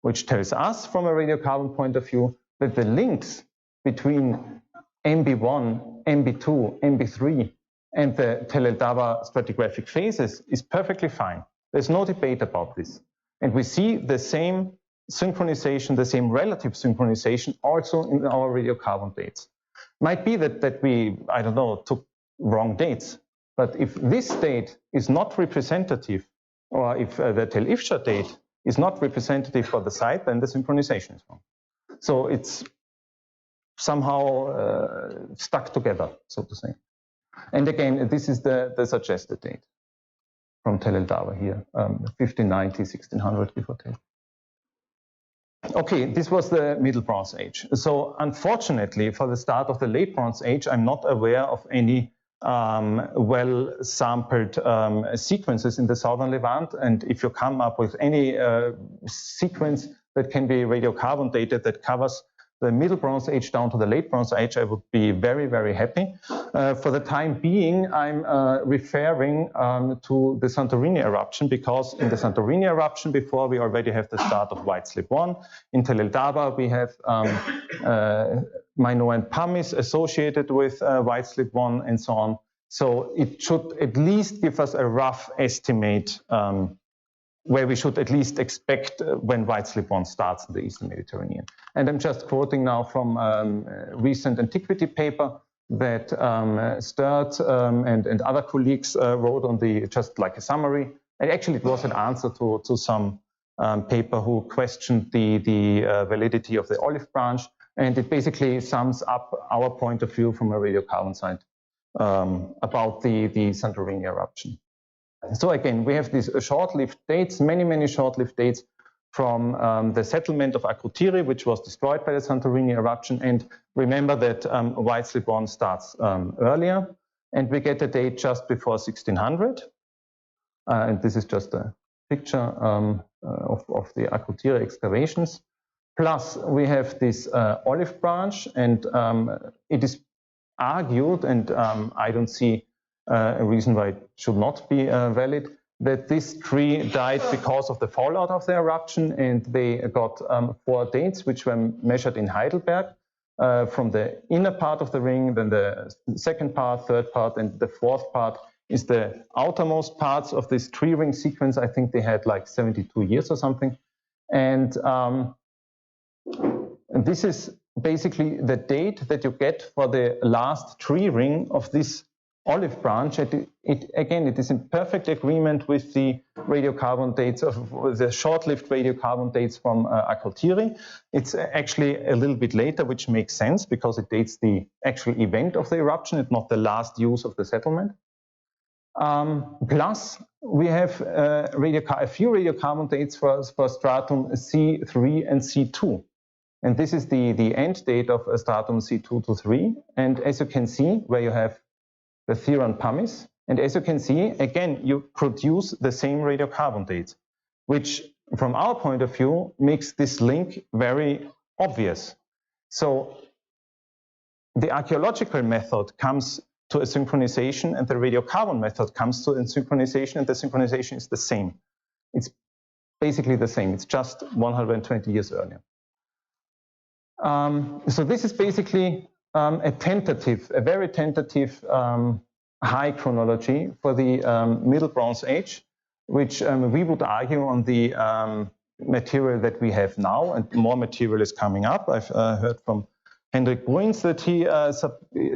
which tells us from a radiocarbon point of view that the links between MB1, MB2, MB3 and the Tel el Dawa stratigraphic phases is perfectly fine. There's no debate about this. And we see the same synchronization, the same relative synchronization also in our radiocarbon dates. Might be that we, I don't know, took wrong dates. But if this date is not representative, or if the Tel Ifshar date is not representative for the site, then the synchronization is wrong. So it's somehow stuck together, so to say. And again, this is the suggested date from Tel el Dawa here, 1590, 1600, give or take. Okay, this was the Middle Bronze Age. So unfortunately, for the start of the Late Bronze Age, I'm not aware of any well-sampled sequences in the southern Levant. And if you come up with any sequence that can be radiocarbon dated that covers the Middle Bronze Age down to the Late Bronze Age, I would be very, very happy. For the time being, I'm referring to the Santorini eruption, because in the Santorini eruption before, we already have the start of White Slip 1. In Tel el Dawa, we have Minoan pumice associated with White Slip 1 and so on. So it should at least give us a rough estimate where we should at least expect when White Slip 1 starts in the Eastern Mediterranean. And I'm just quoting now from a recent antiquity paper that Sturt and other colleagues wrote on just like a summary. And actually it was an answer to some paper who questioned the validity of the olive branch. And it basically sums up our point of view from a radiocarbon site about the Santorini eruption. So again, we have these short-lived dates, many short-lived dates from the settlement of Akrotiri, which was destroyed by the Santorini eruption. And remember that White Slip 1 starts earlier, and we get a date just before 1600. And this is just a picture of the Akrotiri excavations. Plus, we have this olive branch, and it is argued, and I don't see a reason why it should not be valid, that this tree died because of the fallout of the eruption, and they got 4 dates which were measured in Heidelberg from the inner part of the ring, then the second part, third part, and the fourth part is the outermost parts of this tree ring sequence. I think they had like 72 years or something. And this is basically the date that you get for the last tree ring of this olive branch. It is in perfect agreement with the radiocarbon dates of the short-lived radiocarbon dates from Akrotiri. It's actually a little bit later, which makes sense because it dates the actual event of the eruption and not the last use of the settlement. Plus, we have a few radiocarbon dates for stratum C3 and C2. And this is the end date of stratum C2 to 3. And as you can see, where you have the Theron pumice, and as you can see, again, you produce the same radiocarbon dates, which from our point of view makes this link very obvious. So the archaeological method comes to a synchronization, and the radiocarbon method comes to a synchronization, and the synchronization is the same. It's basically the same. It's just 120 years earlier. So this is basically a very tentative high chronology for the Middle Bronze Age, which we would argue on the material that we have now, and more material is coming up. I've heard from Hendrik Bruins, that he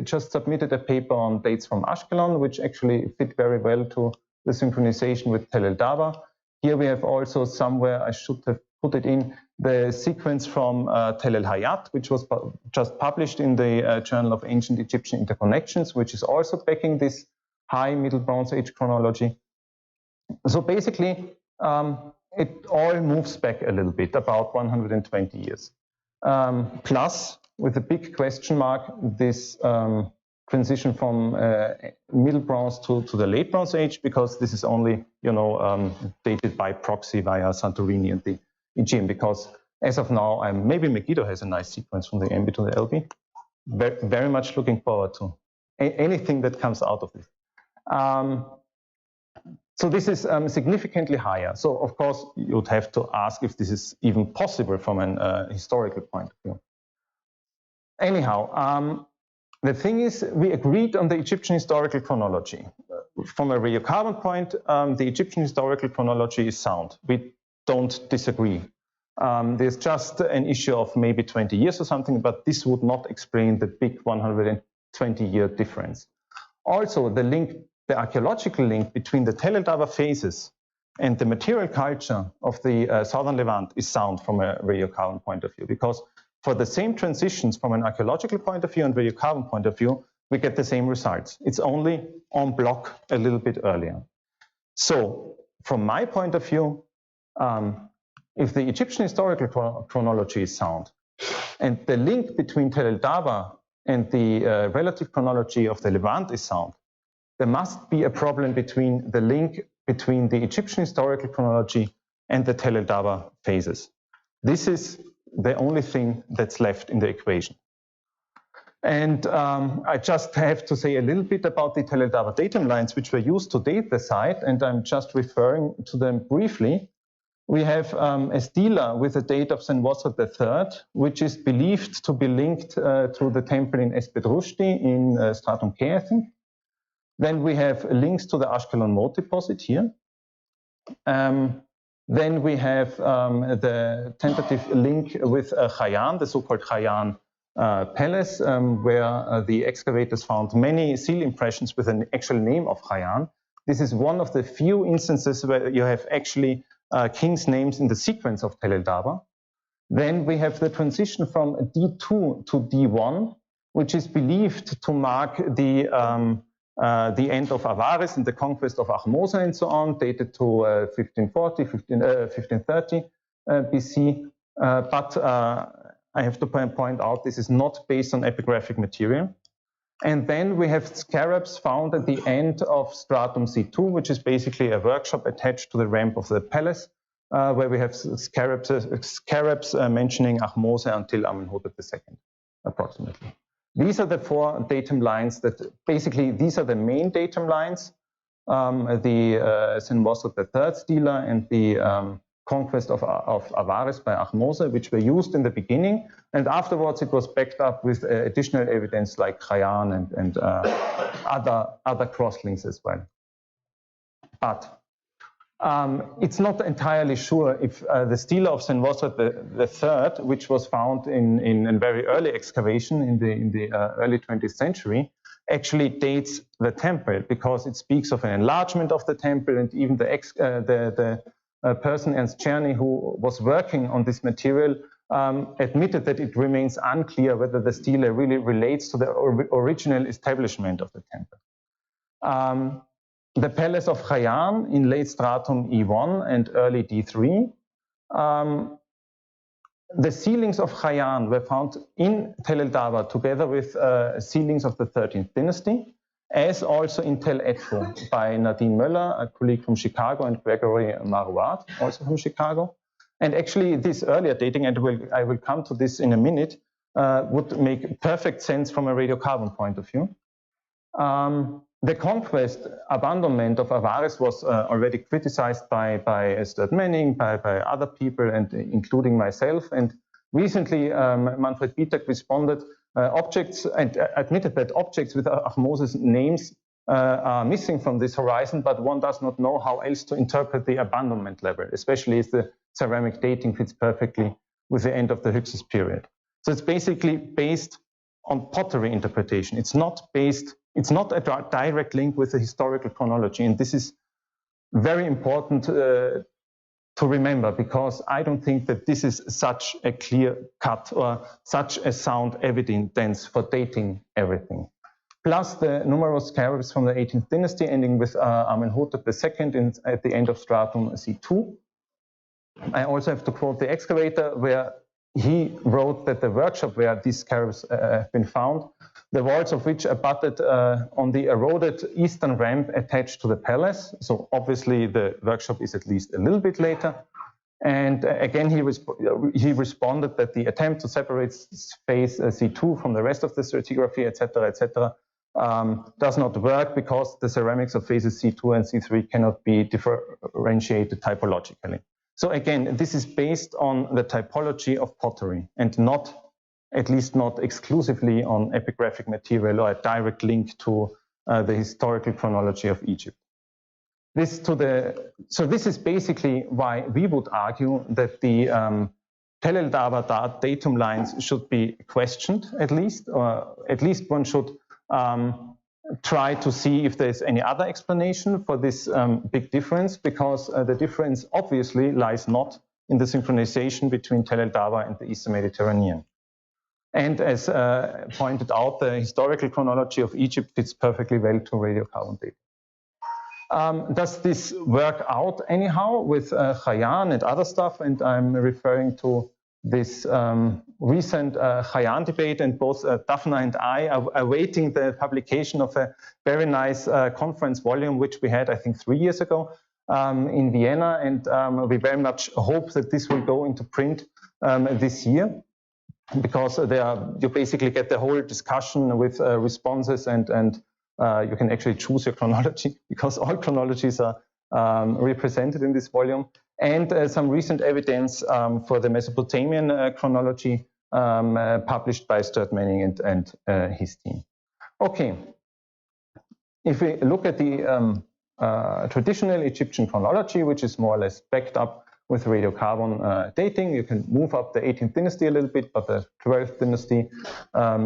just submitted a paper on dates from Ashkelon, which actually fit very well to the synchronization with Tel El Daba. Here we have also somewhere, I should have put it in, the sequence from Tel El Hayat, which was just published in the Journal of Ancient Egyptian Interconnections, which is also backing this high Middle Bronze Age chronology. So basically, it all moves back a little bit, about 120 years. Plus, with a big question mark, this transition from Middle Bronze to the Late Bronze Age, because this is only, dated by proxy via Santorini and the Aegean. Because as of now, maybe Megiddo has a nice sequence from the MB to the LB. Very much looking forward to anything that comes out of this. So this is significantly higher. So of course, you'd have to ask if this is even possible from an historical point of view. Anyhow, the thing is, we agreed on the Egyptian historical chronology. From a radiocarbon point, the Egyptian historical chronology is sound. We don't disagree. There's just an issue of maybe 20 years or something, but this would not explain the big 120-year difference. Also, the archaeological link between the Tel El Daba phases and the material culture of the southern Levant is sound from a radiocarbon point of view, because for the same transitions from an archaeological point of view and radiocarbon point of view, we get the same results. It's only en bloc a little bit earlier. So from my point of view, if the Egyptian historical chronology is sound, and the link between Tel El Daba and the relative chronology of the Levant is sound, there must be a problem between the link between the Egyptian historical chronology and the Tel El Daba phases. This is the only thing that's left in the equation. And I just have to say a little bit about the Tel El Daba datum lines, which were used to date the site, and I'm just referring to them briefly. We have a stela with a date of Senwosret III, which is believed to be linked to the temple in Espedrushti in Stratum K, I think. Then we have links to the Ashkelon moat deposit here. Then we have the tentative link with Khayan, the so-called Khayan palace, where the excavators found many seal impressions with an actual name of Khayan. This is one of the few instances where you have actually kings' names in the sequence of Tel El Daba. Then we have the transition from D2 to D1, which is believed to mark the end of Avaris and the conquest of Ahmose and so on, dated to 1530 BC. But I have to point out this is not based on epigraphic material. And then we have scarabs found at the end of Stratum C2, which is basically a workshop attached to the ramp of the palace, where we have scarabs mentioning Ahmose until Amenhotep II, approximately. These are the four datum lines that basically, these are the main datum lines, the Senwosret III stela and the conquest of Avaris by Ahmose, which were used in the beginning. And afterwards, it was backed up with additional evidence like Khayan and other crosslinks as well. But it's not entirely sure if the stela of Senwosret III, which was found in a very early excavation in the early 20th century, actually dates the temple, because it speaks of an enlargement of the temple, and even the person Ernst Czerny, who was working on this material, admitted that it remains unclear whether the stela really relates to the original establishment of the temple. The palace of Khayan in late stratum E1 and early D3. The sealings of Khayan were found in Tel El Daba together with sealings of the 13th dynasty, as also in Tel Etfo by Nadine Möller, a colleague from Chicago, and Gregory Marouard, also from Chicago. And actually this earlier dating, and I will come to this in a minute, would make perfect sense from a radiocarbon point of view. The conquest, abandonment of Avaris was already criticized by Stuart Manning, by other people, and including myself. And recently, Manfred Bietak responded, objects, and admitted that objects with Ahmose's names are missing from this horizon, but one does not know how else to interpret the abandonment level, especially as the ceramic dating fits perfectly with the end of the Hyksos period. So it's basically based on pottery interpretation. It's not a direct link with the historical chronology. And this is very important to remember, because I don't think that this is such a clear cut or such a sound evidence for dating everything. Plus the numerous scarabs from the 18th dynasty ending with Amenhotep II at the end of stratum C2. I also have to quote the excavator, where he wrote that the workshop where these scarabs have been found, the walls of which abutted on the eroded eastern ramp attached to the palace. So obviously the workshop is at least a little bit later. And again, he responded that the attempt to separate phase C2 from the rest of the stratigraphy, etc., does not work, because the ceramics of phases C2 and C3 cannot be differentiated typologically. So again, this is based on the typology of pottery, and not, at least not exclusively, on epigraphic material or a direct link to the historical chronology of Egypt. So this is basically why we would argue that the Tel el Dabba datum lines should be questioned, at least, or at least one should try to see if there's any other explanation for this big difference, because the difference obviously lies not in the synchronization between Tel el Dabba and the Eastern Mediterranean. And as pointed out, the historical chronology of Egypt fits perfectly well to radiocarbon dating. Does this work out anyhow with Khayan and other stuff? And I'm referring to this recent Khayan debate, and both Daphna and I are awaiting the publication of a very nice conference volume, which we had, I think, 3 years ago in Vienna. And we very much hope that this will go into print this year, because you basically get the whole discussion with responses, and you can actually choose your chronology, because all chronologies are represented in this volume, and some recent evidence for the Mesopotamian chronology published by Sturt Manning and his team. Okay, if we look at the traditional Egyptian chronology, which is more or less backed up with radiocarbon dating, you can move up the 18th dynasty a little bit, but the 12th dynasty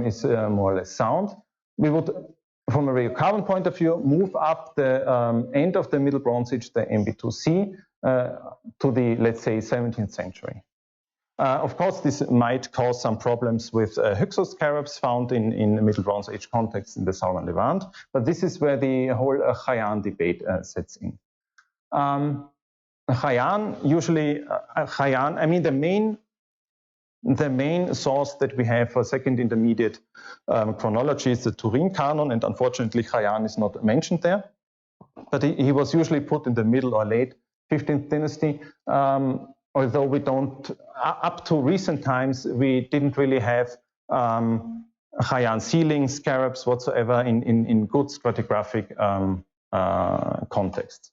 is more or less sound. We would, from a radiocarbon point of view, move up the end of the Middle Bronze Age, the MB2C, to the, let's say, 17th century. Of course, this might cause some problems with Hyksos scarabs found in Middle Bronze Age context in the southern Levant, but this is where the whole Khayan debate sets in. Khayan, usually, I mean, the main source that we have for second intermediate chronology is the Turin canon, and unfortunately Khayan is not mentioned there. But he was usually put in the middle or late 15th dynasty, although we don't, up to recent times, we didn't really have Khayan sealing scarabs whatsoever in good stratigraphic contexts.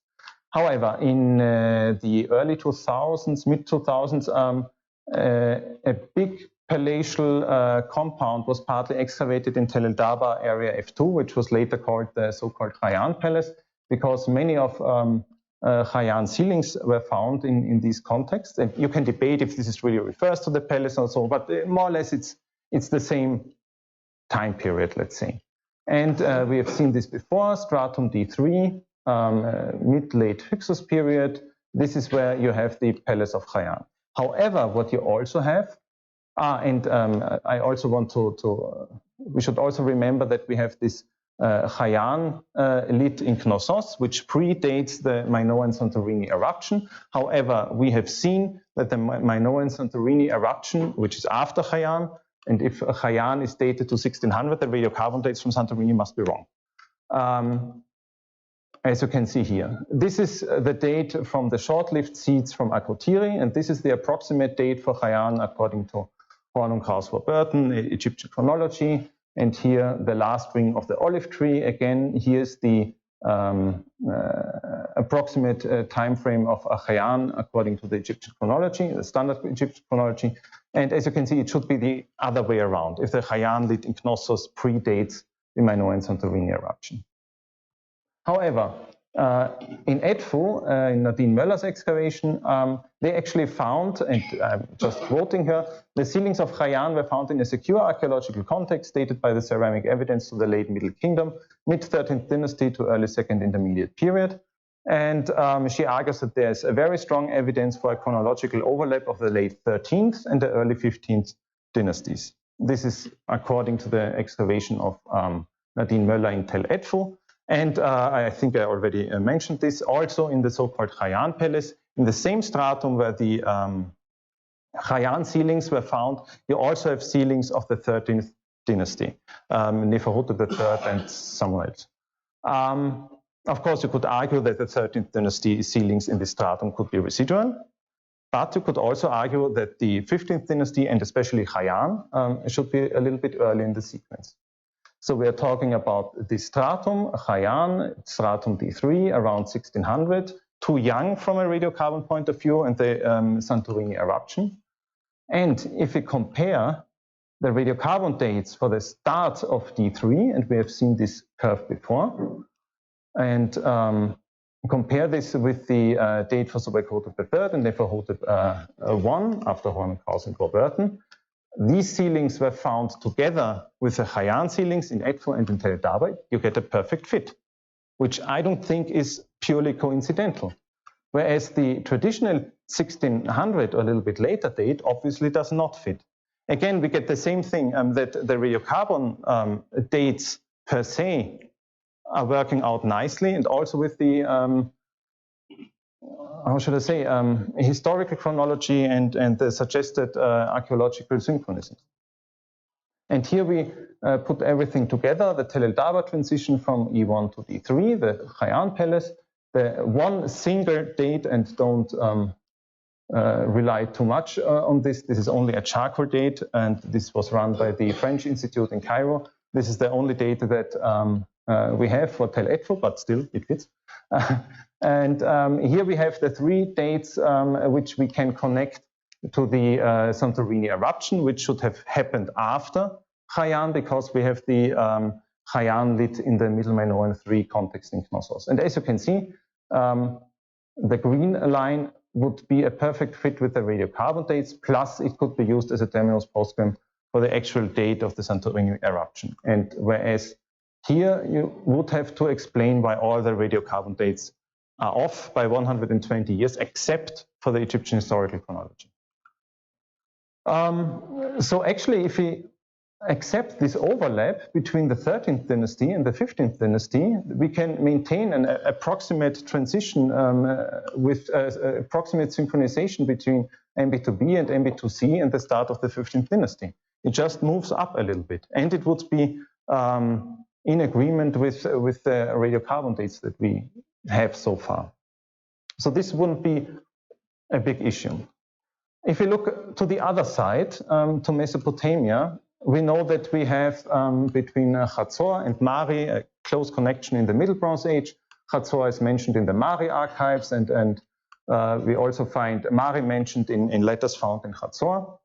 However, in the early 2000s, mid-2000s, a big palatial compound was partly excavated in Tel el Dabba area F2, which was later called the so-called Khayan Palace, because many of Khayan ceilings were found in these contexts. And you can debate if this really refers to the palace or so, but more or less it's the same time period, let's say. And we have seen this before, stratum D3, mid-late Hyksos period. This is where you have the palace of Khayan. However, what you also have, I also want we should also remember that we have this Khayan lit in Knossos, which predates the Minoan Santorini eruption. However, we have seen that the Minoan Santorini eruption, which is after Khayan, and if Khayan is dated to 1600, the radiocarbon dates from Santorini must be wrong. As you can see here, this is the date from the short-lived seeds from Akhotiri, and this is the approximate date for Khayan according to Horn and Krauss-Burton, Egyptian chronology. And here, the last ring of the olive tree. Again, here's the approximate time frame of Khayan according to the Egyptian chronology, the standard Egyptian chronology. And as you can see, it should be the other way around, if the Khayan lit in Knossos predates the Minoan Santorini eruption. However, In Edfu, in Nadine Möller's excavation, they actually found, and I'm just quoting her, the sealings of Hayan were found in a secure archaeological context dated by the ceramic evidence to the late Middle Kingdom, mid-13th dynasty to early 2nd intermediate period. And she argues that there's a very strong evidence for a chronological overlap of the late 13th and the early 15th dynasties. This is according to the excavation of Nadine Möller in Tel Edfu. And I think I already mentioned this, also in the so-called Hayan Palace, in the same stratum where the Hayan sealings were found, you also have sealings of the 13th dynasty, Neferhotep III and someone else. Of course, you could argue that the 13th dynasty sealings in this stratum could be residual, but you could also argue that the 15th dynasty and especially Hayan should be a little bit early in the sequence. So we are talking about the stratum, Hayan, stratum D3, around 1600, too young from a radiocarbon point of view, and the Santorini eruption. And if we compare the radiocarbon dates for the start of D3, and we have seen this curve before, and compare this with the date for Sobekotep III and Neferhotep I after Hornekraus and Warburton, these sealings were found together with the Hayan sealings in Edfu and in Tel Dabra. You get a perfect fit, which I don't think is purely coincidental. Whereas the traditional 1600 or a little bit later date obviously does not fit. Again, we get the same thing, that the radiocarbon dates per se are working out nicely, and also with the how should I say, historical chronology and the suggested archaeological synchronism. And here we put everything together, the Tel el-Dabra transition from E1 to D3, the Hayan Palace, the one single date, and don't rely too much on this. This is only a charcoal date, and this was run by the French Institute in Cairo. This is the only data that we have for Tel Edfu, but still it fits. And here we have the three dates which we can connect to the Santorini eruption, which should have happened after Hayan, because we have the Hayan lit in the Middle Minoan 3 context in Knossos. And as you can see, the green line would be a perfect fit with the radiocarbon dates, plus it could be used as a terminus postquem for the actual date of the Santorini eruption. And whereas here you would have to explain why all the radiocarbon dates are off by 120 years, except for the Egyptian historical chronology. So actually, if we accept this overlap between the 13th dynasty and the 15th dynasty, we can maintain an approximate transition with approximate synchronization between MB2B and MB2C and the start of the 15th dynasty. It just moves up a little bit, and it would be in agreement with the radiocarbon dates that we have so far. So this wouldn't be a big issue. If we look to the other side, to Mesopotamia, we know that we have between Hatzor and Mari a close connection in the Middle Bronze Age. Hatzor is mentioned in the Mari archives, and we also find Mari mentioned in letters found in Hatzor.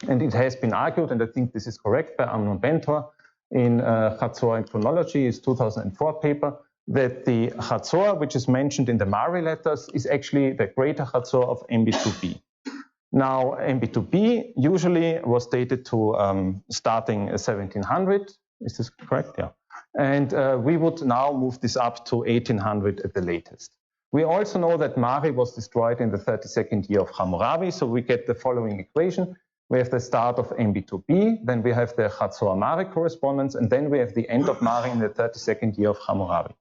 And it has been argued, and I think this is correct, by Amnon Bentor in Hatzor and Chronology, his 2004 paper, that the Hatzor, which is mentioned in the Mari letters, is actually the greater Hatzor of MB2B. Now, MB2B usually was dated to starting 1700. Is this correct? Yeah. And we would now move this up to 1800 at the latest. We also know that Mari was destroyed in the 32nd year of Hammurabi, so we get the following equation. We have the start of MB2B, then we have the Hatzor-Mari correspondence, and then we have the end of Mari in the 32nd year of Hammurabi.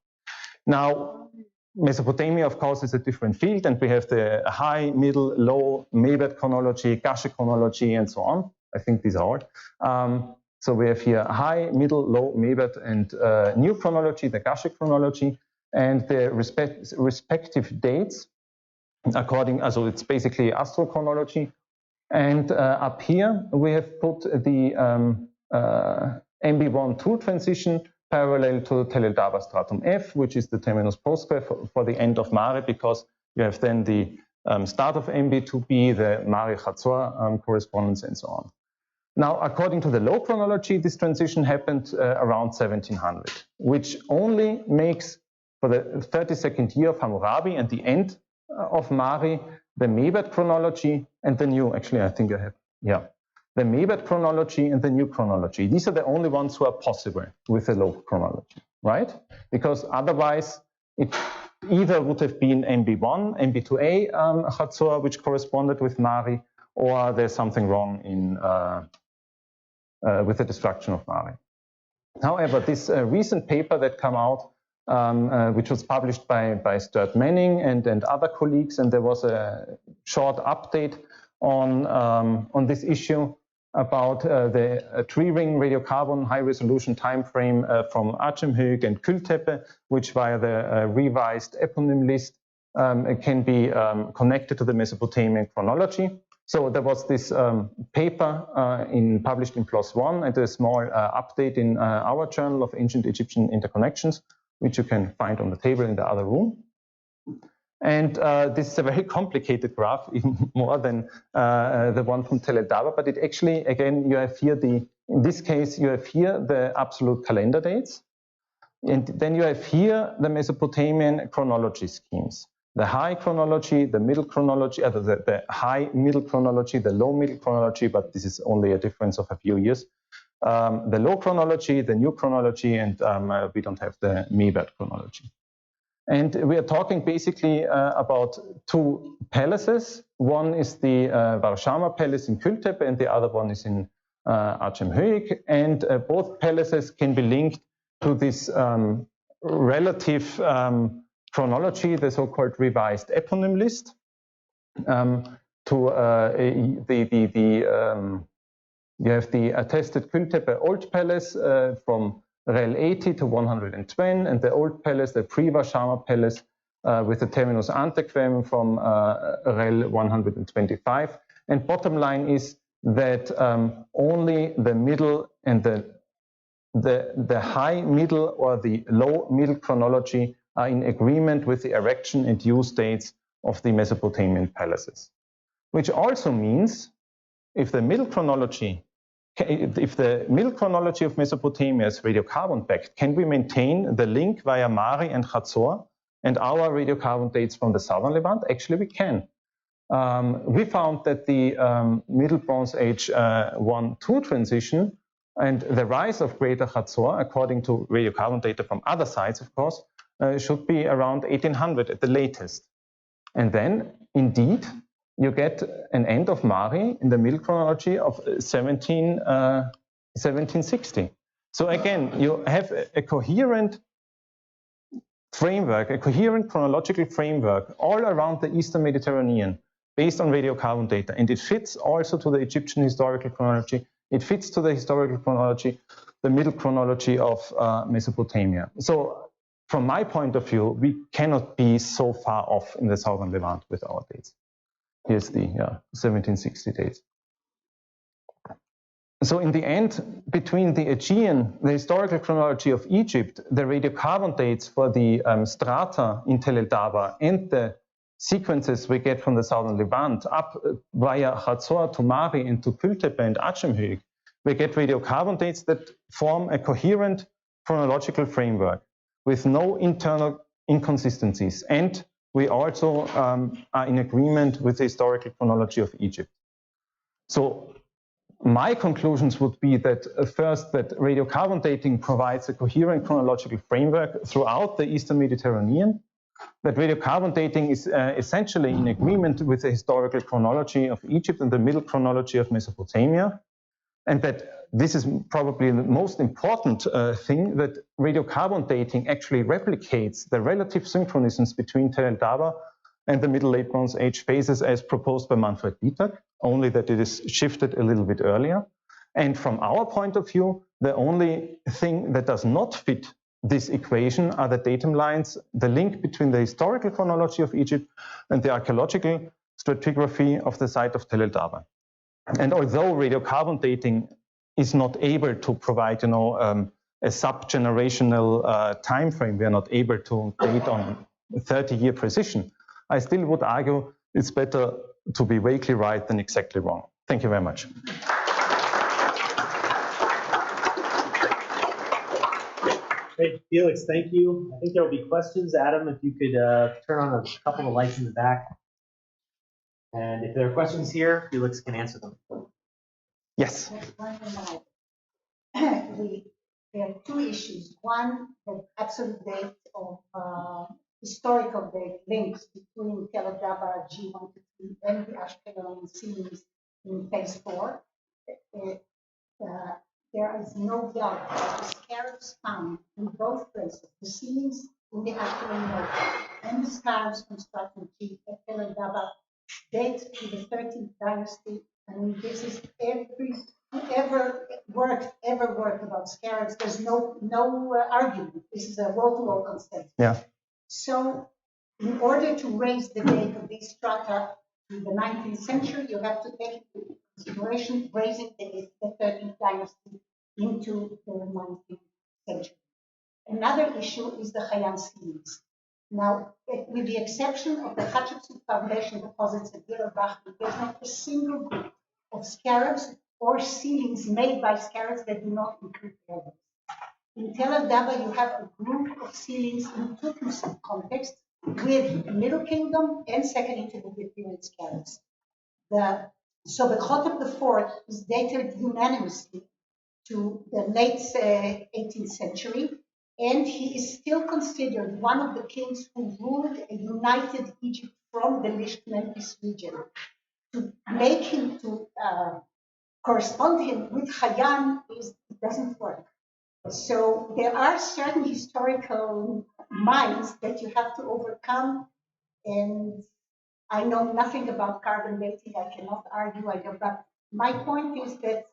Now, Mesopotamia, of course, is a different field, and we have the high, middle, low, Mebet chronology, Gashe chronology, and so on. I think these are all. So we have here high, middle, low, Mebet, and new chronology, the Gashe chronology, and the respective dates according, so it's basically astrochronology. And up here, we have put the MB1-2 transition parallel to Tel el-Dabra stratum F, which is the terminus postquem for the end of Mari, because you have then the start of MB2B, the Mari-Hatzor correspondence, and so on. Now, according to the low chronology, this transition happened around 1700, which only makes for the 32nd year of Hammurabi and the end of Mari, the Mebet chronology and the new, actually I think I have, yeah, the Mebet chronology and the new chronology. These are the only ones who are possible with the low chronology, right? Because otherwise it either would have been MB1, MB2A Hatzor, which corresponded with Mari, or there's something wrong in with the destruction of Mari. However, this recent paper that came out, which was published by Stuart Manning and other colleagues, and there was a short update on this issue about the tree ring radiocarbon high resolution time frame from Achemhög and Kültepe, which via the revised eponym list can be connected to the Mesopotamian chronology. So there was this paper published in PLOS ONE and a small update in our Journal of Ancient Egyptian Interconnections, which you can find on the table in the other room. And this is a very complicated graph, even more than the one from Tel el Dabra, but it actually, again, you have here in this case, you have here the absolute calendar dates. And then you have here the Mesopotamian chronology schemes. The high chronology, the middle chronology, the high middle chronology, the low middle chronology, but this is only a difference of a few years. The low chronology, the new chronology, and we don't have the Mebet chronology. And we are talking basically about two palaces. One is the Varshama Palace in Kültepe, and the other one is in Achemhög. And both palaces can be linked to this relative chronology, the so-called revised eponym list. You have the attested Kültepe Old Palace from Rel 80 to 120, and the Old Palace, the pre-Varshama Palace, with the terminus antequem from Rel 125. And bottom line is that only the middle and the high middle or the low middle chronology are in agreement with the erection and use dates of the Mesopotamian palaces. Which also means if the middle chronology of Mesopotamia is radiocarbon-backed, can we maintain the link via Mari and Hatzor and our radiocarbon dates from the southern Levant? Actually, we can. We found that the Middle Bronze Age 1-2 transition and the rise of Greater Hatzor, according to radiocarbon data from other sites, of course, should be around 1800 at the latest. And then, indeed, you get an end of Mari in the middle chronology of 1760. So again, you have a coherent framework, a coherent chronological framework all around the Eastern Mediterranean based on radiocarbon data. And it fits also to the Egyptian historical chronology. It fits to the historical chronology, the middle chronology of Mesopotamia. So from my point of view, we cannot be so far off in the southern Levant with our dates. Here's the 1760 dates. So in the end, between the Aegean, the historical chronology of Egypt, the radiocarbon dates for the strata in Tel el Dabra, and the sequences we get from the southern Levant up via Hatzor to Mari and to Kültepe and Achemhög, we get radiocarbon dates that form a coherent chronological framework with no internal inconsistencies. And we also are in agreement with the historical chronology of Egypt. So my conclusions would be that first, that radiocarbon dating provides a coherent chronological framework throughout the Eastern Mediterranean, that radiocarbon dating is essentially in agreement with the historical chronology of Egypt and the middle chronology of Mesopotamia, and that this is probably the most important thing, that radiocarbon dating actually replicates the relative synchronisms between Tel el Dabra and the Middle Late Bronze Age phases as proposed by Manfred Bietak, only that it is shifted a little bit earlier. And from our point of view, the only thing that does not fit this equation are the datum lines, the link between the historical chronology of Egypt and the archaeological stratigraphy of the site of Tel el Dabra. And although radiocarbon dating is not able to provide, a sub-generational time frame, we are not able to date on 30-year precision, I still would argue it's better to be vaguely right than exactly wrong. Thank you very much. Great, Felix, thank you. I think there will be questions. Adam, if you could turn on a couple of lights in the back. And if there are questions here, Felix can answer them. Yes. There are two issues. One, the absolute date of historical date links between Teledaba G123 and the Ashkelon series in phase 4. There is no doubt that the scarabs found in both places, the ceilings in the Ashkelon north and the scarabs from Stratum G at Teledaba, date to the 13th dynasty. I mean, this is whoever worked about scarabs, there's no argument. This is a wall-to-wall consensus. Yeah. So in order to raise the date of these strata to the 19th century, you have to take into consideration raising the 13th dynasty into the 19th century. Another issue is the Hayan ceilings. Now, with the exception of the Hatshepsut Foundation deposits at Yerbach, there's not a single group of scarabs or ceilings made by scarabs that do not include pyramids. In Tel Daba, you have a group of ceilings in Tutmosis context with Middle Kingdom and Second Intermediate Period scarabs. So the Khotep IV is dated unanimously to the late 18th century, and he is still considered one of the kings who ruled a united Egypt from the Licht-Memphis region. To make him to correspond him with Hayan it doesn't work. So there are certain historical minds that you have to overcome, and I know nothing about carbon dating. I cannot argue. But my point is that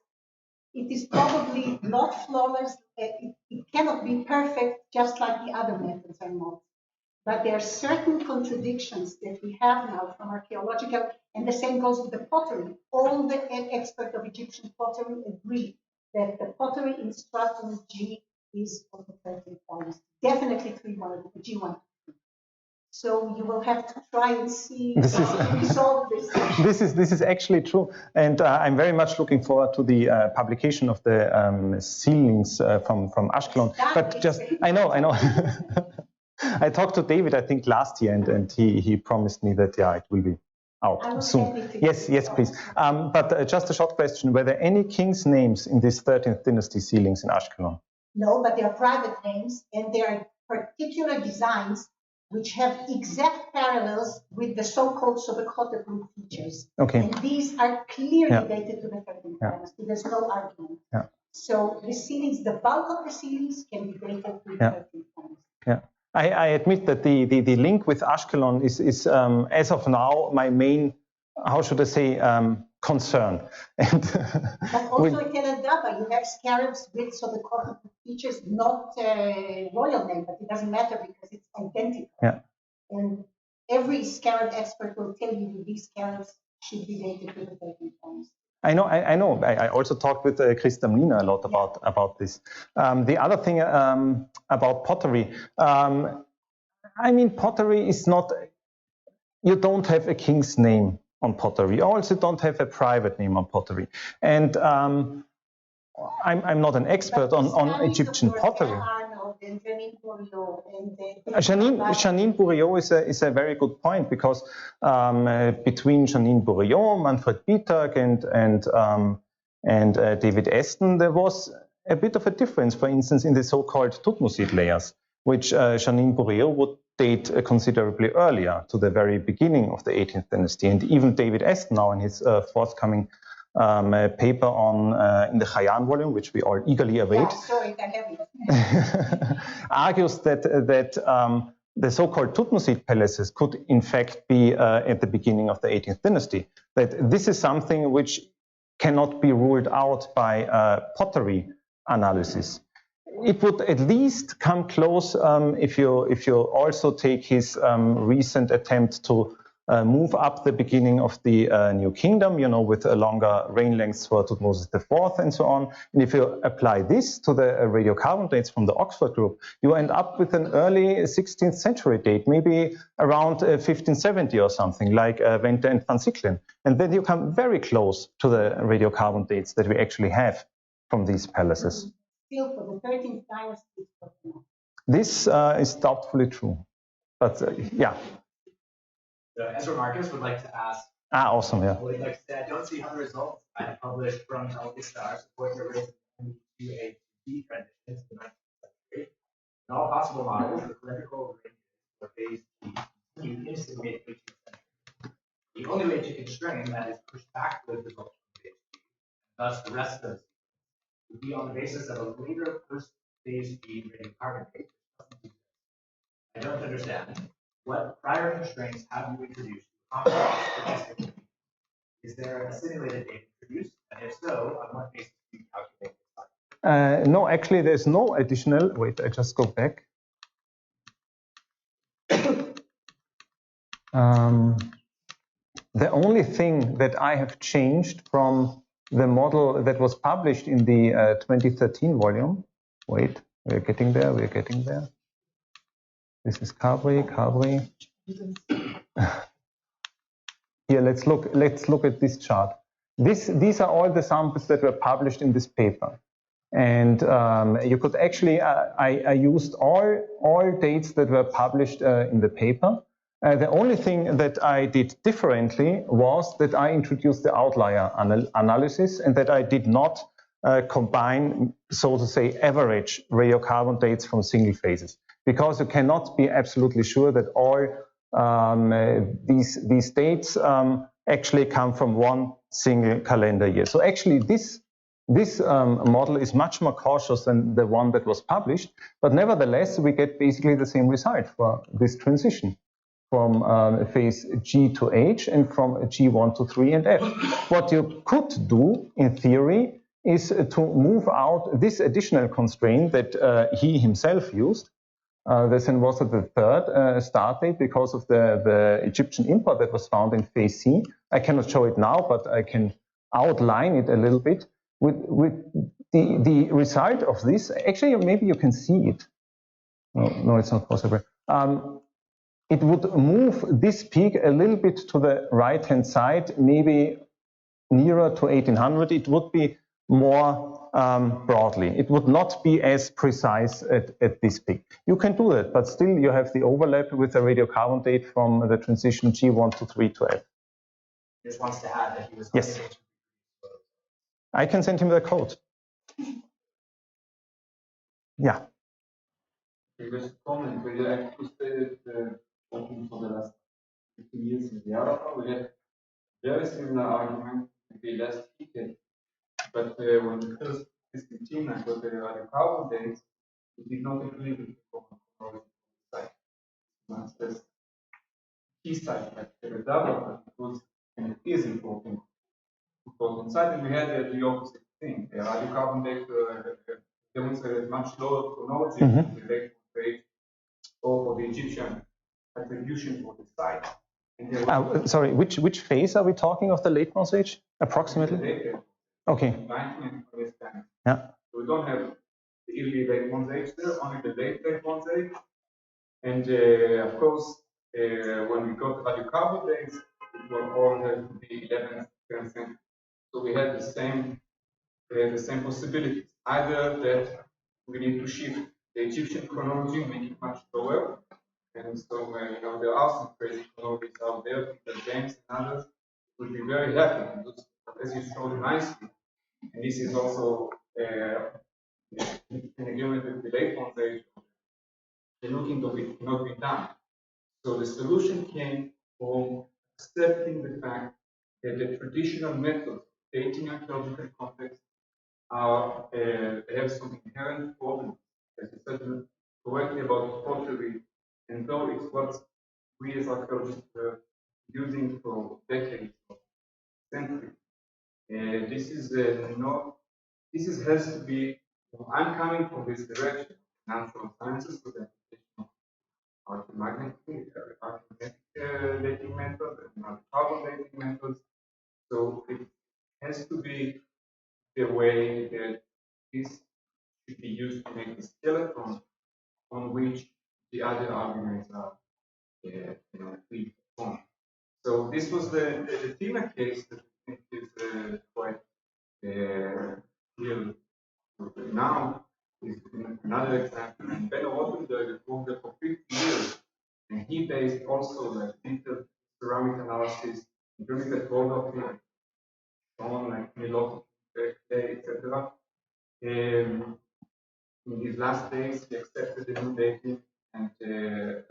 it is probably not flawless. It cannot be perfect, just like the other methods are not. But there are certain contradictions that we have now from archaeological, and the same goes with the pottery. All the experts of Egyptian pottery agree that the pottery in Stratum G is of the 13th dynasty. Definitely G1. So you will have to try and see resolve this. This is actually true, and I'm very much looking forward to the publication of the ceilings from Ashkelon. But just I know. I talked to David, I think, last year, and he promised me that it will be out soon. Yes, please. But just a short question: were there any kings' names in these 13th dynasty ceilings in Ashkelon? No, but they are private names, and there are particular designs which have exact parallels with the so-called Sobekhote group features. Okay. And these are clearly dated to the 13th dynasty. There's no argument. Yeah. So the ceilings, the bulk of the ceilings can be dated to the 13th dynasty. Yeah. I admit that the link with Ashkelon is as of now my main, how should I say, concern. And but also at Tel Daba, you have scarabs with Sobekhote features, not royal name, but it doesn't matter because it's identical. Yeah. And every scarab expert will tell you that these scarabs should be dated to the 13th dynasty. I know. I also talked with Chris Damlina a lot about this. The other thing about pottery, pottery is not. You don't have a king's name on pottery. You also don't have a private name on pottery. And I'm not an expert on Egyptian pottery. Janine Bourriot is a very good point, because between Janine Bourriot, Manfred Bietag, and David Aston, there was a bit of a difference, for instance, in the so-called Tutmosid layers, which Janine Bourriot would date considerably earlier, to the very beginning of the 18th dynasty. And even David Aston, now in his forthcoming paper on in the Hayan volume, which we all eagerly await, argues that the so-called Tutmosid palaces could in fact be at the beginning of the 18th dynasty. That this is something which cannot be ruled out by pottery analysis. It would at least come close if you also take his recent attempt to move up the beginning of the New Kingdom, with longer reign lengths for Thutmose IV and so on. And if you apply this to the radiocarbon dates from the Oxford group, you end up with an early 16th century date, maybe around 1570 or something, like Vente and Van Sicklen. And then you come very close to the radiocarbon dates that we actually have from these palaces. Still, for the 13th dynasty, This is doubtfully true, but yeah. Ezra Marcus would like to ask. Awesome, yeah. I would like to say I don't see how the results I have published from LDStar support the race to a D transition into the 19th century. In all possible models, the cylindrical ranges for phase G continue into the mid-18th century. The only way to constrain that is push back the results from phase G, thus the rest of the sequence would be on the basis of a later first phase G radiocarbon date. I don't understand. What prior constraints have you introduced to accomplish this statistic? Is there a simulated date introduced? And if so, on what basis do you calculate this? No, actually, there's no additional. Wait, I just go back. The only thing that I have changed from the model that was published in the 2013 volume. Wait, we're getting there. We're getting there. This is Cabri. Here, let's look at this chart. These are all the samples that were published in this paper, and you could actually I used all dates that were published in the paper. The only thing that I did differently was that I introduced the outlier analysis, and that I did not combine, so to say, average radiocarbon dates from single phases, because you cannot be absolutely sure that all these dates actually come from one single calendar year. So actually, this model is much more cautious than the one that was published, but nevertheless, we get basically the same result for this transition from phase G to H and from G1 to 3 and F. What you could do, in theory, is to move out this additional constraint that he himself used. This was at the third start date because of the Egyptian import that was found in phase C. I cannot show it now, but I can outline it a little bit. With the result of this, actually, maybe you can see it. No, it's not possible. It would move this peak a little bit to the right-hand side, maybe nearer to 1800. It would be more broadly. It would not be as precise at this peak. You can do that, but still you have the overlap with the radiocarbon date from the transition G1 to 3 to F. He just wants to add that he was yes. I can send him the code. Yeah. Previous comment, we actually stated talking for the last 15 years in the Arab, we had very similar argument, maybe less heated. But when we first discontinued and got the radiocarbon dates, we did not agree with the chronological site. That's the key site, like the development, because and it is important site, and we had the opposite thing. The radiocarbon date demonstrated much lower chronology than the date page or for the Egyptian attribution for the site. Sorry, which phase are we talking of the late Bronze Age, approximately? Okay. 19 and 20th century. Yeah. So we don't have the early late Bronze Age there, only the late Bronze Age. And of course, when we got the radiocarbon dates, it will all have to be 11th, 10th century. So we had the same possibilities. Either that we need to shift the Egyptian chronology, make it much lower, and so there are some crazy chronologies out there, Peter James and others would be very happy, as you showed nicely. And this is also in agreement with the late Bronze Age. The looking of it cannot be done. So the solution came from accepting the fact that the traditional methods, dating archaeological context, have some inherent problems, as you said correctly about pottery, and though it's what we as archaeologists were using for decades or centuries, this has to be. I'm coming from this direction, natural sciences, with the application of archaeomagnetic dating methods and carbon dating methods. So it has to be the way that this should be used to make the skeleton on which the other arguments are free from. So this was the Tina case that I think is quite clear now. is another example. And Ben Rothenberg worked there for 50 years, and he based also like detailed ceramic analysis, including the photography, on like Milot, clay, etc. In his last days, he accepted the new dating and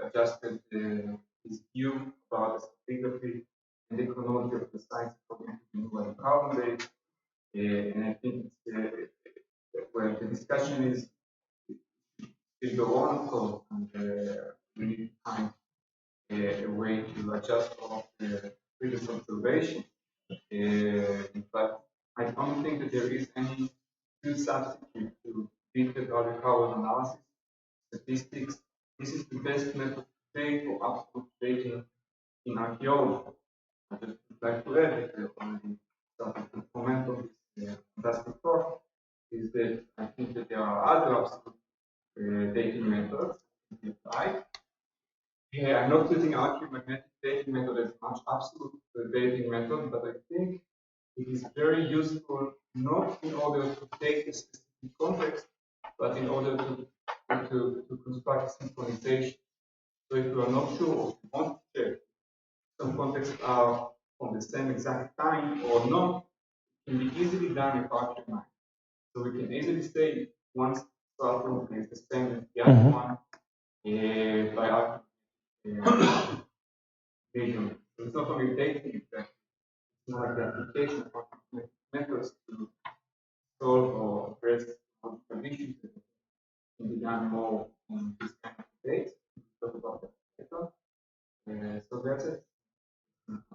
adjusted his view about the stratigraphy and the chronology of the sites according to the new radiocarbon date. And I think it's where the discussion is still go on, so we need to find a way to adjust all of the previous observation. But I don't think that there is any good substitute to detailed radiocarbon analysis, statistics. This is the best method today for absolute dating in archaeology. I just would like to add that we already started to comment on this fantastic talk, is that I think that there are other absolute dating methods to be applied. I'm not using archaeomagnetic dating method as much absolute dating method, but I think it is very useful not in order to take a specific context, but in order to construct synchronization. So if you are not sure or you want to check some contexts are from the same exact time or not, it can be easily done with archaeomagnetic. So we can easily say one stratum is the same as the other one by archaeomagnetic vision. So it's not only dating effect, it's more like the application of methods to solve or address conditions that can be done more in this kind of dates. Talk about that later. So that's it.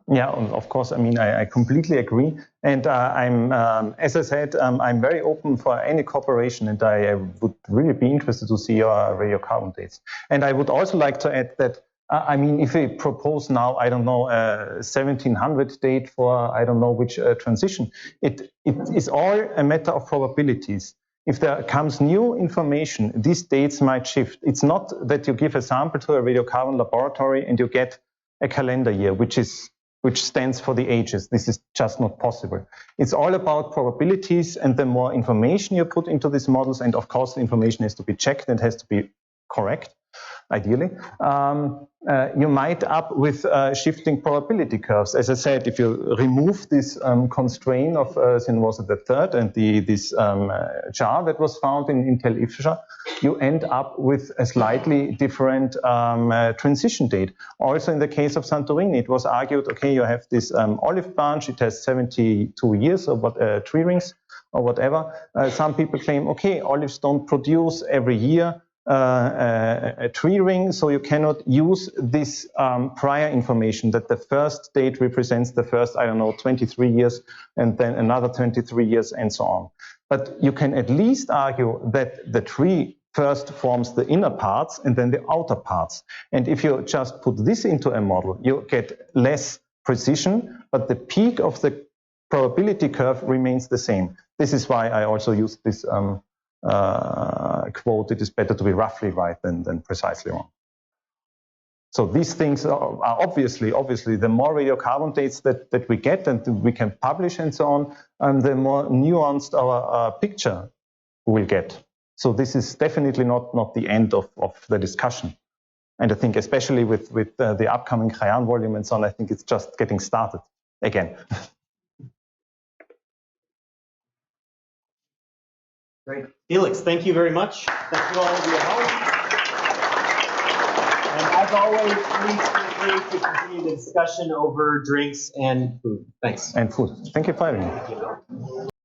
Yeah, of course. I mean, I completely agree. And as I said, I'm very open for any cooperation, and I would really be interested to see your radiocarbon dates. And I would also like to add that, I mean, if we propose now, I don't know, 1700 date for, I don't know which transition, it is all a matter of probabilities. If there comes new information, these dates might shift. It's not that you give a sample to a radiocarbon laboratory and you get a calendar year, which stands for the ages. This is just not possible. It's all about probabilities, and the more information you put into these models, and of course the information has to be checked and has to be correct, ideally, you might up with shifting probability curves. As I said, if you remove this constraint of Sinwasa III and this jar that was found in Tel Ifsha, you end up with a slightly different transition date. Also in the case of Santorini, it was argued, okay, you have this olive branch, it has 72 years or what, tree rings or whatever. Some people claim, okay, olives don't produce every year a tree ring, so you cannot use this prior information that the first date represents the first, I don't know, 23 years and then another 23 years and so on. But you can at least argue that the tree first forms the inner parts and then the outer parts. And if you just put this into a model, you get less precision, but the peak of the probability curve remains the same. This is why I also use this quote, it is better to be roughly right than precisely wrong. So these things are obviously the more radiocarbon dates that we get and we can publish and so on, the more nuanced our picture will get. So this is definitely not the end of the discussion. And I think especially with the upcoming Cheyenne volume and so on, I think it's just getting started again. Great. Felix, thank you very much. Thank you all for your help. And as always, please feel free to continue the discussion over drinks and food. Thanks. And food. Thank you for having me.